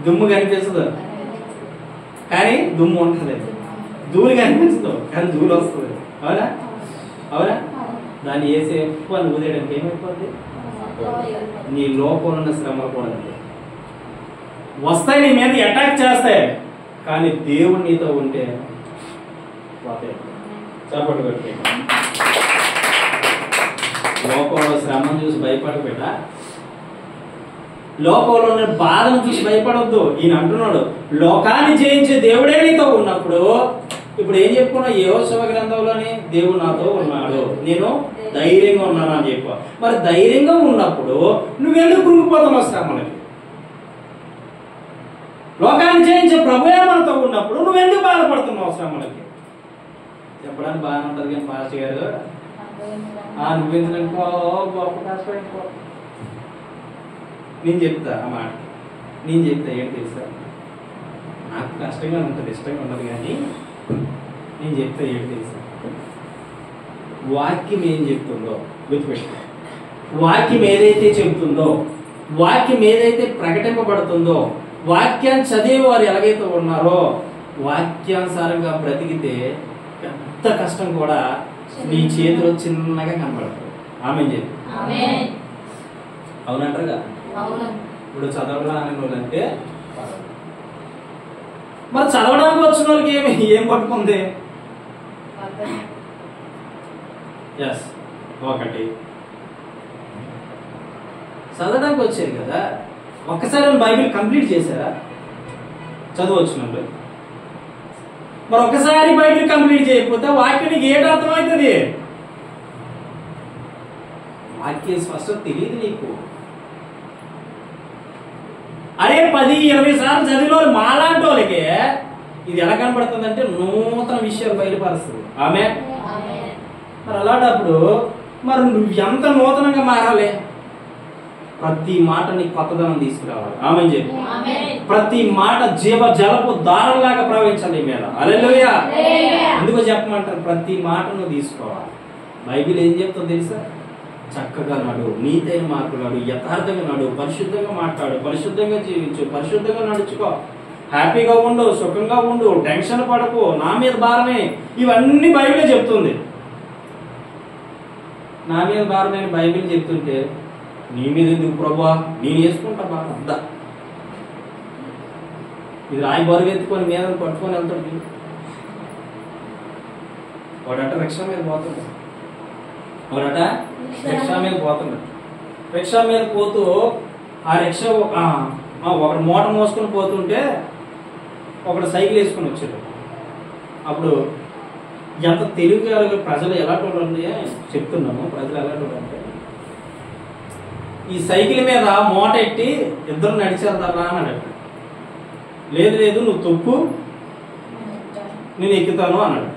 దుమ్ము కనిపిస్తుంది కానీ దుమ్ము ఉంటుంది. ధూళి కనిపిస్తుంది కానీ ధూళి వస్తుంది. అవునా? అవునా? దాన్ని వేసే ఎక్కువ ఊదేయడానికి ఏమైపోద్ది? నీ లోపల ఉన్న శ్రమలు కూడా అంతే వస్తాయి, నీ మీద అటాక్ చేస్తాయి, కానీ దేవుడు నీతో ఉంటే పోతాయి. చప్పట్లు కొట్టి లోకంలో శ్రమను చూసి భయపడబెట్ట, లోకంలో ఉన్న బాధను చూసి భయపడొద్దు. ఈయన అంటున్నాడు లోకాన్ని జయించే దేవుడే నీతో ఉన్నప్పుడు. ఇప్పుడు ఏం చెప్పుకున్నా? యెహోషువ గ్రంథంలోని దేవుడు నాతో ఉన్నాడు, నేను ధైర్యంగా ఉన్నాను అని చెప్పు. మరి ధైర్యంగా ఉన్నప్పుడు నువ్వెందుకు కృంగిపోతున్నావు శ్రమలకి? లోకాన్ని జయించే ప్రభువే మనతో ఉన్నప్పుడు నువ్వెందుకు బాధపడుతున్నావు శ్రమలకి? చెప్పడానికి బాగానే ఉంటుంది కానీ పాస్టర్ గారు నువ్వెందుకో గొప్ప కష్టపడిపో. నేను చెప్తా ఆ మాట, నేను చెప్తా ఏంటి తెలుసా? నాకు కష్టంగా ఉంటుంది, ఇష్టంగా ఉండదు, కానీ నేను చెప్తా ఏంటి తెలుసా? వాక్యం ఏం చెప్తుందో గుర్తుపెట్టుకో. వాక్యం ఏదైతే చెబుతుందో, వాక్యం ఏదైతే ప్రకటింపబడుతుందో, వాక్యాన్ని చదివే వారు ఎలాగైతే ఉన్నారో వాక్యానుసారంగా బ్రతికితే పెద్ద కష్టం కూడా నీ చేతిలో చిన్నగా కనపడుతుంది. ఆమేన్ చెప్పి అవునంటారుగా. ఇప్పుడు చదవడానికి వాళ్ళంటే మరి చదవడానికి వచ్చిన వాళ్ళకి ఏం పట్టుకుంది? ఎస్, ఒకటి చదవడానికి వచ్చారు కదా, ఒక్కసారి బైబిల్ కంప్లీట్ చేశారా? చదవచ్చున్నప్పుడు మరి ఒక్కసారి బైబిల్ కంప్లీట్ చేయకపోతే వాక్యానికి ఏడు అర్థమవుతుంది? వాక్యం స్పష్టత తెలియదు నీకు. అరే 10-20 సార్లు చదివిన మాలాంటి వాళ్ళకి ఇది ఎలా కనపడుతుంది అంటే నూతన విషయాలు బయలుపరుస్తుంది. ఆమె మరి అలాంటప్పుడు మరి నువ్వు ఎంత నూతనంగా మారాలి? ప్రతి మాట నీకు కొత్తదనం తీసుకురావాలి. ఆమె చెప్పి ప్రతి మాట జీవ జలపు దారంలాగా ప్రవహించాలి మీద. హల్లెలూయా. ఎందుకో చెప్పమంటారు? ప్రతి మాట నువ్వు తీసుకోవాలి. బైబిల్ ఏం చెప్తుందో తెలుసా? చక్కగా నడు, నీతైన మార్పు నడు, యథార్థంగా నడు, పరిశుద్ధంగా మాట్లాడు, పరిశుద్ధంగా జీవించు, పరిశుద్ధంగా నడుచుకో, హ్యాపీగా ఉండు, సుఖంగా ఉండు, టెన్షన్ పడకు, నా మీద భారమే. ఇవన్నీ బైబిలే చెప్తుంది. నా మీద భారమే బైబిల్ చెప్తుంటే నీ మీద ఎందుకు ప్రభువా, నేను వేసుకుంటా బాగా అంతా. ఇది రాయి బరువు ఎత్తుకొని మీద పట్టుకొని వెళ్తాడు వాడట. రిక్షా మీద పోతుంది వాడట, రిక్షా మీద పోతున్నాడు. రిక్షా మీద పోతూ ఆ రిక్షా ఒకడు మూట మోసుకొని పోతుంటే ఒకడు సైకిల్ వేసుకొని వచ్చాడు. అప్పుడు ఎంత తెలివి ప్రజలు ఎలాంటి వాళ్ళు చెప్తున్నాము, ప్రజలు ఎలాంటి వాళ్ళు అంటే ఈ సైకిల్ మీద మూట ఎట్టి ఇద్దరు నడిచేద్దారా అని అన్నాడు. లేదు లేదు నువ్వు తొక్కు, నేను ఎక్కుతాను అన్నాడు.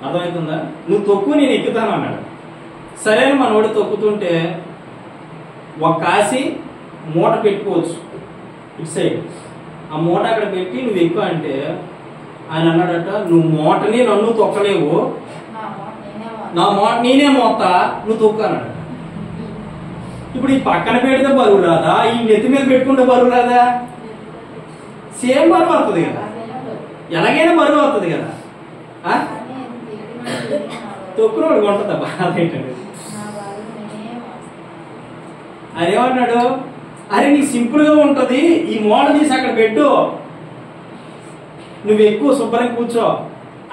అర్థమవుతుందా? నువ్వు తొక్కు, నేను ఎక్కుతాను అన్నాడు. సరే అని మనోడు తొక్కుతుంటే ఒక కాసి మూట పెట్టుకోవచ్చు ఇటు సైడ్, ఆ మూట అక్కడ పెట్టి నువ్వు ఎక్కువ అంటే ఆయన అన్నాడట, నువ్వు మూటని నన్ను తొక్కలేవు, నా మూట నేనే మోస్తా, నువ్వు తొక్కు అన్నాడు. ఇప్పుడు ఈ పక్కన పెడితే బరువు రాదా? ఈ నెత్తి మీద పెట్టుకుంటే బరువు రాదా? సేమ్ బరువు అవుతుంది కదా, ఎలాగైనా బరువు అవుతుంది కదా. తొక్కునోడు కొంటుందా బాధ ఏంటండి? అదేమన్నాడు, అరే నీకు సింపుల్ గా ఉంటది, ఈ మూట తీసి అక్కడ పెట్టు, నువ్వు ఎక్కువ శుభ్రంగా కూర్చో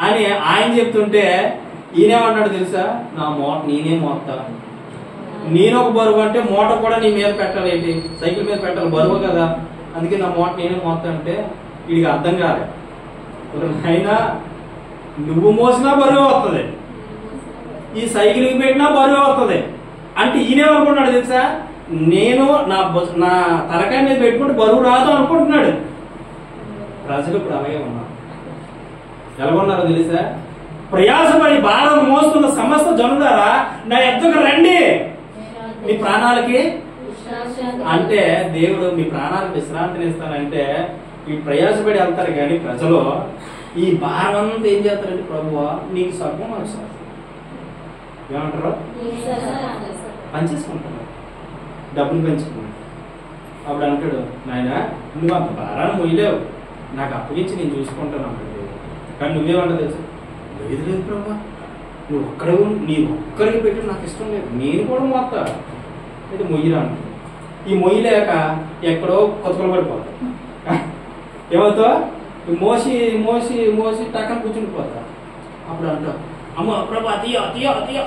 అని ఆయన చెప్తుంటే ఈయనేమన్నాడు తెలుసా? నా మూట నేనే మోస్తా, నేను ఒక బరువు అంటే మూట కూడా నీ మీద పెట్టాలి, ఏంటి సైకిల్ మీద పెట్టాలి, బరువు కదా, అందుకే నా మూట నేనే మోస్తా అంటే వీడికి అర్థం కాదు. అయినా నువ్వు మోసినా బరువు వస్తుంది, ఈ సైకిల్కి పెట్టినా బరువు వస్తుంది అంటే ఈయనేమనుకుంటున్నాడు తెలుసా? నేను నా తలకాయ మీద పెట్టుకుంటే బరువు రాదు అనుకుంటున్నాడు. ప్రజలు ఇప్పుడు అలాగే ఉన్నారు. ఎలాగొన్నారో తెలుసా? ప్రయాసపడి భారం మోస్తున్న సమస్త జనులారా నా ఎద్దుకు రండి, మీ ప్రాణాలకి అంటే దేవుడు మీ ప్రాణాలకు విశ్రాంతిని ఇస్తానంటే ఈ ప్రయాసపడి వెళ్తారు. కానీ ప్రజలు ఈ భారం అంతా ఏం చేస్తారంటే ప్రభువా నీకు సర్వం ఏమంటారు? పనిచేసుకుంటాను, డబ్బులు పెంచుకున్నాను. అప్పుడు అంటాడు, నాయన నువ్వు అంత భారాన్ని మొయ్యలేవు, నాకు అప్పగించి నేను చూసుకుంటాను అంటాడు. కానీ నువ్వేమంటా తెలుసు, లేదు లేదు ప్రభా, నువ్వు నీ ఒక్కరికి పెట్టి నాకు ఇష్టం లేదు, నేను కూడా మొత్తం అయితే మొయ్యరా అంటాడు. ఈ మొయ్యలేక ఎక్కడో కొత్తలు పడిపోతా, ఏమవుతావు మోసి మోసి మోసి టక్కన కూర్చుండిపోతా. అప్పుడు అంటావు, అమ్మ ప్రభా తీయో తీయో తీయో,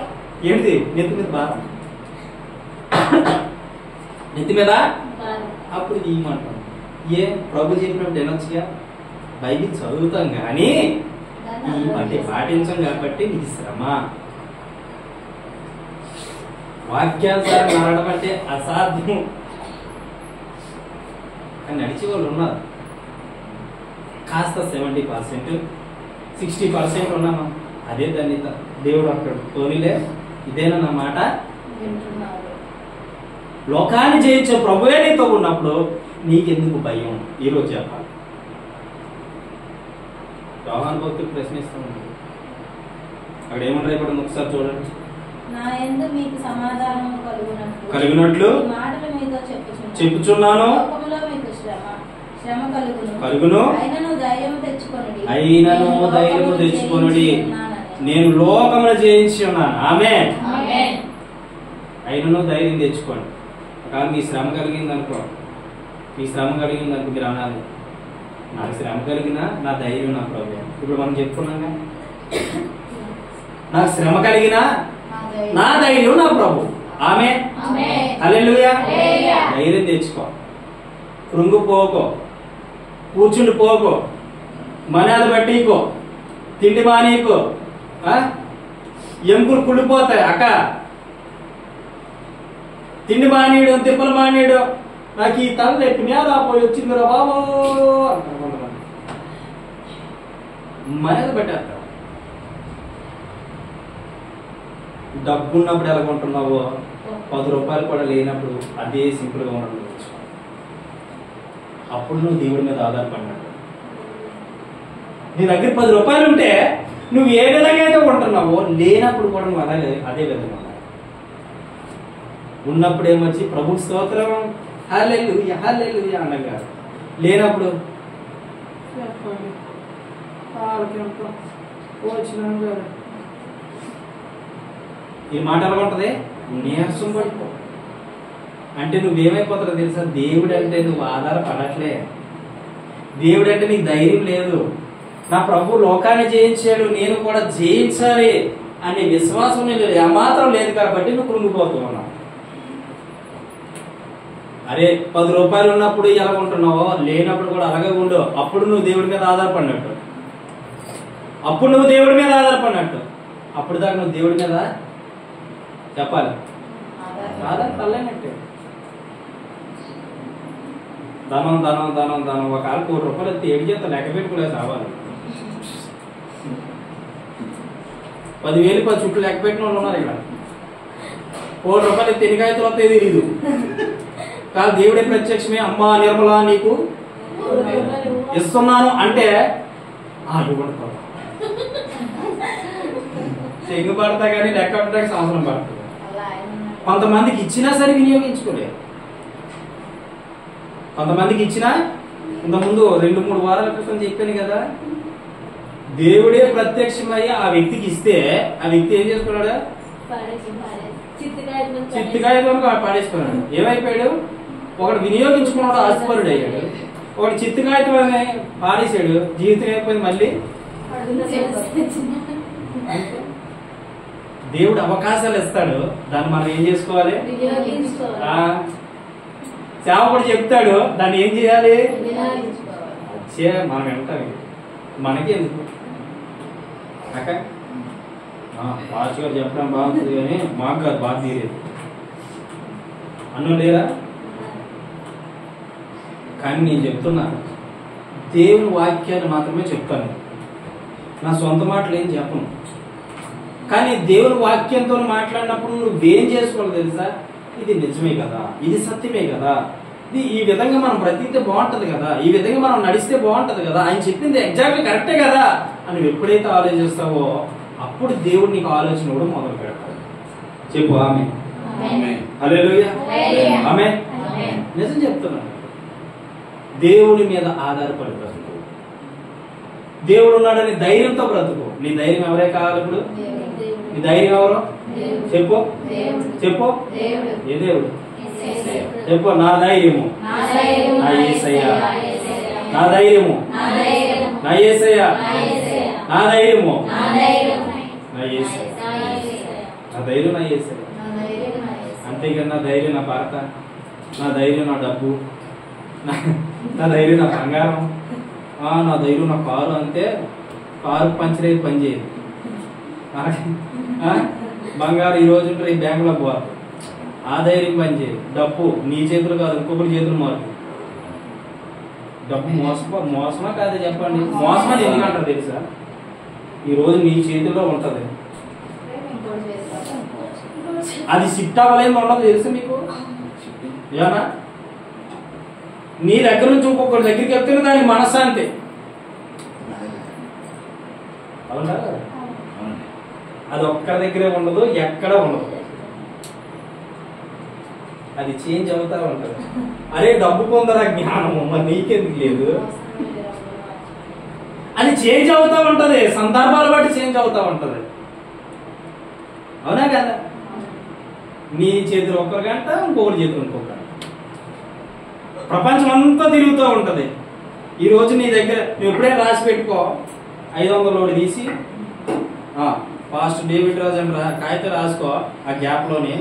ఏంటిది నెత్తి మీద భారం, నెత్తి మీద. అప్పుడు తీయమంటాం. ప్రభు చెప్పినప్పుడు వినొచ్చుగా, బైబిల్ చదువుతాం కానీ ఈ పాటించాం కాబట్టి నీకు శ్రమ. వాక్యానుసారం నడవడం అంటే అసాధ్యం అని నడిచే వాళ్ళు ఉన్నారు. కాస్త 70% 60% ఉన్నామా, అదే ధన్యత. దేవుడు అంటాడు, తోనిలే ఇదేనా నా మాట, లోకాన్ని జయించే ప్రభువే నీతో ఉన్నప్పుడు నీకెందుకు భయం? ఈరోజు చెప్పాలి. యోహాను భక్తుడు ప్రశ్నిస్తాను, అక్కడ ఏమన్నా ఇప్పుడు ఒకసారి చూడండి. నా యందు మీకు సమాధానం కలిగినట్లు చెప్పుచున్నాను, లోకములో మీకు శ్రమ కలుగును, అయినను ధైర్యము తెచ్చుకొనుడి, నేను లోకమును జయించి ఉన్నాను. ఆమేన్. అయినను ధైర్యం తెచ్చుకోండి. కానీ మీ శ్రమ కలిగింది అనుకో, మీరు అనాలి, నాకు శ్రమ కలిగినా నా ధైర్యం నా ప్రభు. ఇప్పుడు మనం చెప్పుకున్నాగా, నాకు శ్రమ కలిగినా నా ధైర్యం నా ప్రభు. ఆమేన్. హల్లెలూయా. ధైర్యం తెచ్చుకో, కృంగిపోకో, కూర్చుండి పోకో, మనాలు బట్టికో, తిండి మానేకో, ఎముకలు కుళ్ళిపోతాయి. అక్క తిండి మానేడు, తిప్పలు మానేడు, నాకు ఈ తల జ్ఞానా పోయి వచ్చిందిరా బాబో మర్యాద పెట్టేస్తా. డబ్బున్నప్పుడు ఎలా కొంటున్నావో 10 రూపాయలు కూడా లేనప్పుడు అదే సింపుల్గా ఉండడం. అప్పుడు నువ్వు దేవుడి మీద ఆధారపడినట్టు. నీ దగ్గర 10 రూపాయలు ఉంటే నువ్వు ఏ విధంగా అయితే ఉంటున్నావో, లేనప్పుడు కూడా నువ్వు అదే విధంగా ఉండాలి. ఉన్నప్పుడు ఏమొచ్చి ప్రభు స్తోత్రం హల్లెలూయా హల్లెలూయా అనగా, లేనప్పుడు ఈ మాట ఎలా ఉంటది, నీరసం పడిపో. అంటే నువ్వేమైపోతావు తెలుసా, దేవుడు అంటే నువ్వు ఆధారపడట్లే, దేవుడు అంటే నీకు ధైర్యం లేదు. నా ప్రభు లోకాన్ని జయించాడు, నేను కూడా జయించాలి అనే విశ్వాసం ఏమాత్రం లేదు కాబట్టి నువ్వు కృంగిపోతూ ఉన్నావు. అరే 10 రూపాయలు ఉన్నప్పుడు ఎలా ఉంటున్నావో, లేనప్పుడు కూడా అలాగే ఉండు. అప్పుడు నువ్వు దేవుడి మీద ఆధారపడినట్టు, అప్పుడు దాకా నువ్వు దేవుడి మీద చెప్పాలి ఆధారపడలేనట్టే. ధనం ధనం ధనం ధనం, ఒక 1 కోటి రూపాయలు ఎత్తి 7 చేత లెక్క పెట్టుకోలేదు రావాలి. 10,000 చుట్టూ లెక్క పెట్టిన వాళ్ళు ఉన్నారు ఇక్కడ. 1 కోటి రూపాయలు ఎత్తి ఎన్ని కాగితాలు వస్తాయి తెలీదు. కాదు దేవుడే ప్రత్యక్షమే, అమ్మా నిర్మలా నీకు ఇస్తున్నాను అంటే చెంగు పడతా కానీ లెక్క పెట్టడానికి సంవత్సరం పడుతుంది. కొంతమందికి ఇచ్చినా సరే వినియోగించుకోలేదు. కొంతమందికి ఇచ్చినా, ఇంతకుముందు 2-3 వారాల క్రితం చెప్పాను కదా, దేవుడే ప్రత్యక్షమయ్యి ఆ వ్యక్తికి ఇస్తే ఆ వ్యక్తి ఏం చేసుకున్నాడు, చిత్తుకాయతో పాడేసుకున్నాడు. ఏమైపోయాడు, ఒకడు వినియోగించుకున్నాడు, ఆస్తిపరుడు అయ్యాడు. ఒకటి చిత్తుకాయతో పాడేసాడు, జీవితం అయిపోయింది. మళ్ళీ దేవుడు అవకాశాలు ఇస్తాడు, దాన్ని మనం ఏం చేసుకోవాలి, సేవకుడు చెప్తాడు, దాన్ని ఏం చేయాలి, మనం వింటాం. మనకి ఎందుకు అక్క పాస్ గారు చెప్పడం బాగుంటుంది కానీ మాకు కాదు బాగా తీరేది అన్నం లేరా. కానీ నేను చెప్తున్నా, దేవుని వాక్యాన్ని మాత్రమే చెప్తాను, నా సొంత మాటలు ఏం చెప్పను. కానీ దేవుని వాక్యంతో మాట్లాడినప్పుడు నువ్వేం చేసుకోవాలి తెలుసా, ఇది నిజమే కదా, ఇది సత్యమే కదా, ఇది ఈ విధంగా మనం బ్రతికితే బాగుంటది కదా, ఈ విధంగా మనం నడిస్తే బాగుంటది కదా, ఆయన చెప్పింది ఎగ్జాక్ట్లీ కరెక్టే కదా అని నువ్వు ఎప్పుడైతే ఆలోచిస్తావో అప్పుడు దేవుడు నీకు ఆలోచన కూడా మొదలు పెడతాడు. చెప్పు ఆమె. హల్లెలూయా. ఆమేన్. నిజం చెప్తున్నాను. దేవుని మీద ఆధారపడి బ్రతుకు. దేవుడు ఉన్నాడని ధైర్యంతో బ్రతుకు. నీ ధైర్యం ఎవరే కావాలి ఇప్పుడు? నీ ధైర్యం ఎవరు? చెప్పు చెప్పు. ఏ దేవుడు? చెప్పు. నా ధైర్యము నా యేసయ్య. నా ధైర్యము నా యేసయ్య. నా ధైర్యము నా యేసయ్య. నా ధైర్యం నా యేసయ్య. అంతేగాని నా ధైర్యం నా భర్త, నా ధైర్యం నా డబ్బు, నా ధైర్యం నా బంగారం, నా ధైర్యం నా కారు. అంటే కారు పంచర్ అయితే పని చేయదు. బంగారు ఈ రోజు ఈ బ్యాంకులో పోవాలి, ఆ ధైర్యం పని చేయదు. డబ్బు నీ చేతులు కాదు, ఇంకొకటి చేతులు మార్పు. డబ్బు మోసమా కాదు చెప్పండి? మోసమని ఎందుకంటారు తెలుసా? ఈ రోజు నీ చేతుల్లో ఉంటది, అది షిఫ్ట్ అవ్వలేదు ఉండదు తెలుసా మీకు? ఏమన్నా నీ దగ్గర నుంచి ఇంకొకటి దగ్గరికి వెళ్తే దానికి మనశ్శాంతి. అవునా? అది ఒక్కరి దగ్గరే ఉండదు, ఎక్కడ ఉండదు. అది చేంజ్ అవుతా ఉంటది. అరే డబ్బు పొందరా జ్ఞానము, మరి నీకెందుకు లేదు? అది చేంజ్ అవుతా ఉంటది, సందర్భాలు బట్టి చేంజ్ అవుతా ఉంటది. అవునా కదా? నీ చేతులు ఒక్కరి గంట, ఇంకొకటి చేతులు ఇంకొక గంట. ప్రపంచం అంతా తిరుగుతూ ఉంటది. ఈ రోజు నీ దగ్గర నువ్వు ఎప్పుడైనా రాసి పెట్టుకో, 500 లోడు తీసి ఫాస్ట్ డేవిడ్ రాజు అని కాగితం రాసుకో. ఆ గ్యాప్ లోనే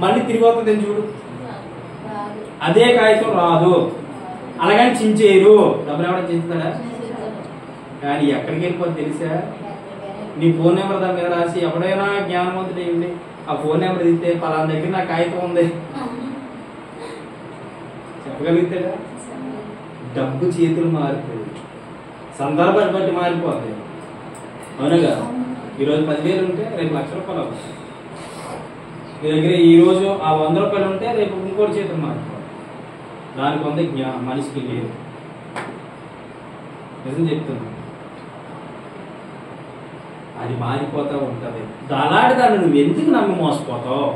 మళ్ళీ తిరిగి వస్తుంది చూడు. అదే కాగితం రాదు, అలాగని చించేయరు. డబ్బులు ఎవరైనా చించుతాడా? కానీ ఎక్కడికి వెళ్ళిపోతుంది తెలుసా? నీ ఫోన్ నెంబర్ దాని మీద రాసి ఎవడైనా జ్ఞానవంతుడు ఏమిటి ఆ ఫోన్ నెంబర్ ఇస్తే పలానా దగ్గర నా కాగితం ఉంది చెప్పగలుగుతాడా? డబ్బు చేతులు మారిపోయింది, సందర్భాన్ని బట్టి మారిపోతుంది. అవునగా? ఈరోజు 10,000 ఉంటే రేపు ₹1,00,000 అవుతుంది. మీ దగ్గర ఈరోజు ఆ ₹100 ఉంటే రేపు ఇంకోటి చేతులు మారిపోతుంది. దానికి ఉంది జ్ఞానం, మనిషికి లేదు. నిజం చెప్తున్నా, అది మారిపోతా ఉంటది. అలాంటి దాన్ని నువ్వు ఎందుకు నమ్మి మోసపోతావు?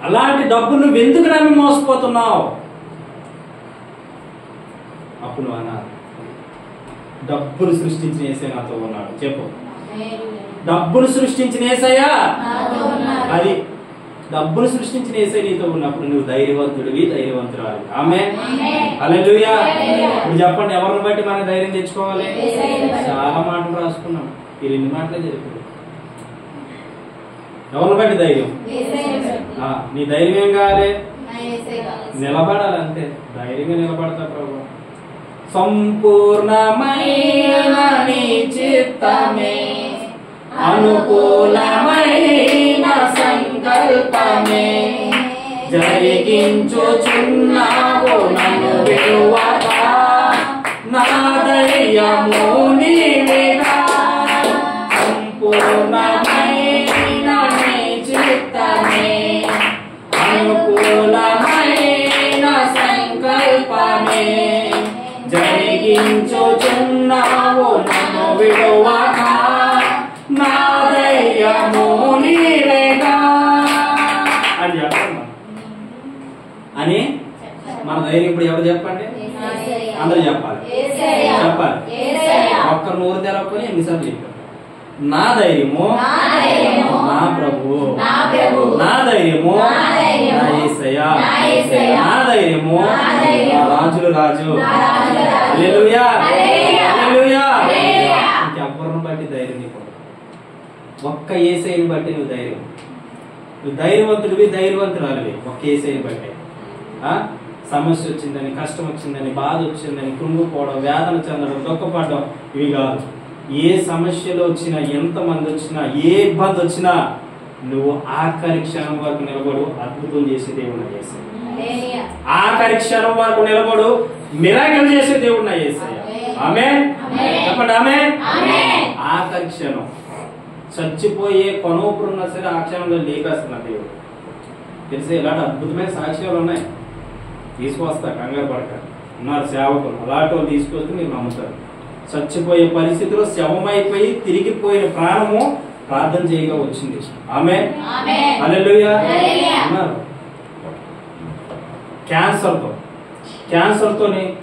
అలాంటి డబ్బు నువ్వు ఎందుకు నమ్మి మోసపోతున్నావు? అప్పుడు నువ్వు అన్నారు, డబ్బును సృష్టించిన యేసయ్య నాతో ఉన్నాడు. చెప్పు. డబ్బును సృష్టించిన యేసయ్య, అది డబ్బును సృష్టించిన యేసయ్య నీతో ఉన్నప్పుడు నువ్వు ధైర్యవంతుడివి, ధైర్యవంతురాలి. ఆమేన్. హల్లెలూయా. ఇప్పుడు చెప్పండి, ఎవరిని బట్టి మన ధైర్యం తెచ్చుకోవాలి? చాలా మాటలు రాసుకున్నాం, ఈ 2 మాటలే చెప్పారు. ఎవరిని బట్టి ధైర్యం? నీ ధైర్యం ఏం కావాలి? నిలబడాలంటే. ధైర్యంగా నిలబడతా ప్రభు. సంపూర్ణమైన నీ చిత్తమే, అనుకూలమైన సంకల్పమే, జరిగించుచున్నావు నన్ను విడువక, నా ధైర్యము నీవేగా. సంపూర్ణమైన నీ చిత్తమే, అనుకూలమైన సంకల్పమే, జరిగించుచున్నావు నన్ను విడువక, నా ధైర్యము నీవేగా అని చెప్పండి. అని మన ధైర్యం ఇప్పుడు ఎవరు చెప్పండి? అందరూ చెప్పాలి. చెప్పాలి. ఒక్కరు నోరు తెరవకొని ఎన్నిసార్లు చెప్పారు? నా ధైర్యము నా ప్రభు, నా ధైర్యము నా యేసయ్య, నా ధైర్యము నా రాజుల రాజు. హల్లెలూయా. హల్లెలూయా. ఇంకెవ్వరిని బట్టి ధైర్యం నీకు ఒక్క యేసయ్యని బట్టి నువ్వు ధైర్యం. నువ్వు ధైర్యవంతుడివి, ధైర్యవంతురాలివి ఒక్క యేసయ్యని బట్టి. సమస్య వచ్చిందని, కష్టం వచ్చిందని, బాధ వచ్చిందని కృంగిపోవడం, వేదన చెందడం, దుఃఖపడడం ఇవి కాదు. ఏ సమస్యలు వచ్చినా, ఎంతమంది వచ్చినా, ఏ ఇబ్బంది వచ్చినా నువ్వు ఆఖరి క్షణం వరకు నిలబడు, అద్భుతం చేసే దేవుడు యేసయ్య. ఆఖరి క్షణం వరకు నిలబడు, మిరాకిల్ చేసే దేవుడు యేసయ్య. ఆమేన్. చెప్పండి ఆమేన్. ఆఖరి క్షణం చచ్చిపోయే కొనూపురున్నా సరే ఆ క్షణంలో లేపేస్తున్న దేవుడు. తెలిసే ఇలాంటి అద్భుతమైన సాక్ష్యాలు ఉన్నాయి, తీసుకొస్తా, కంగారు పడక. ఉన్నారు సేవకులు, అలాంటి వాళ్ళు తీసుకొస్తే మీరు నమ్ముతారు. చచ్చిపోయే పరిస్థితిలో శవమైపోయి తిరిగిపోయిన ప్రాణము ప్రార్థన చేయగా వచ్చింది. ఆమేన్. ఆమేన్. హల్లెలూయా. హల్లెలూయా. అన్నారు. క్యాన్సర్తోని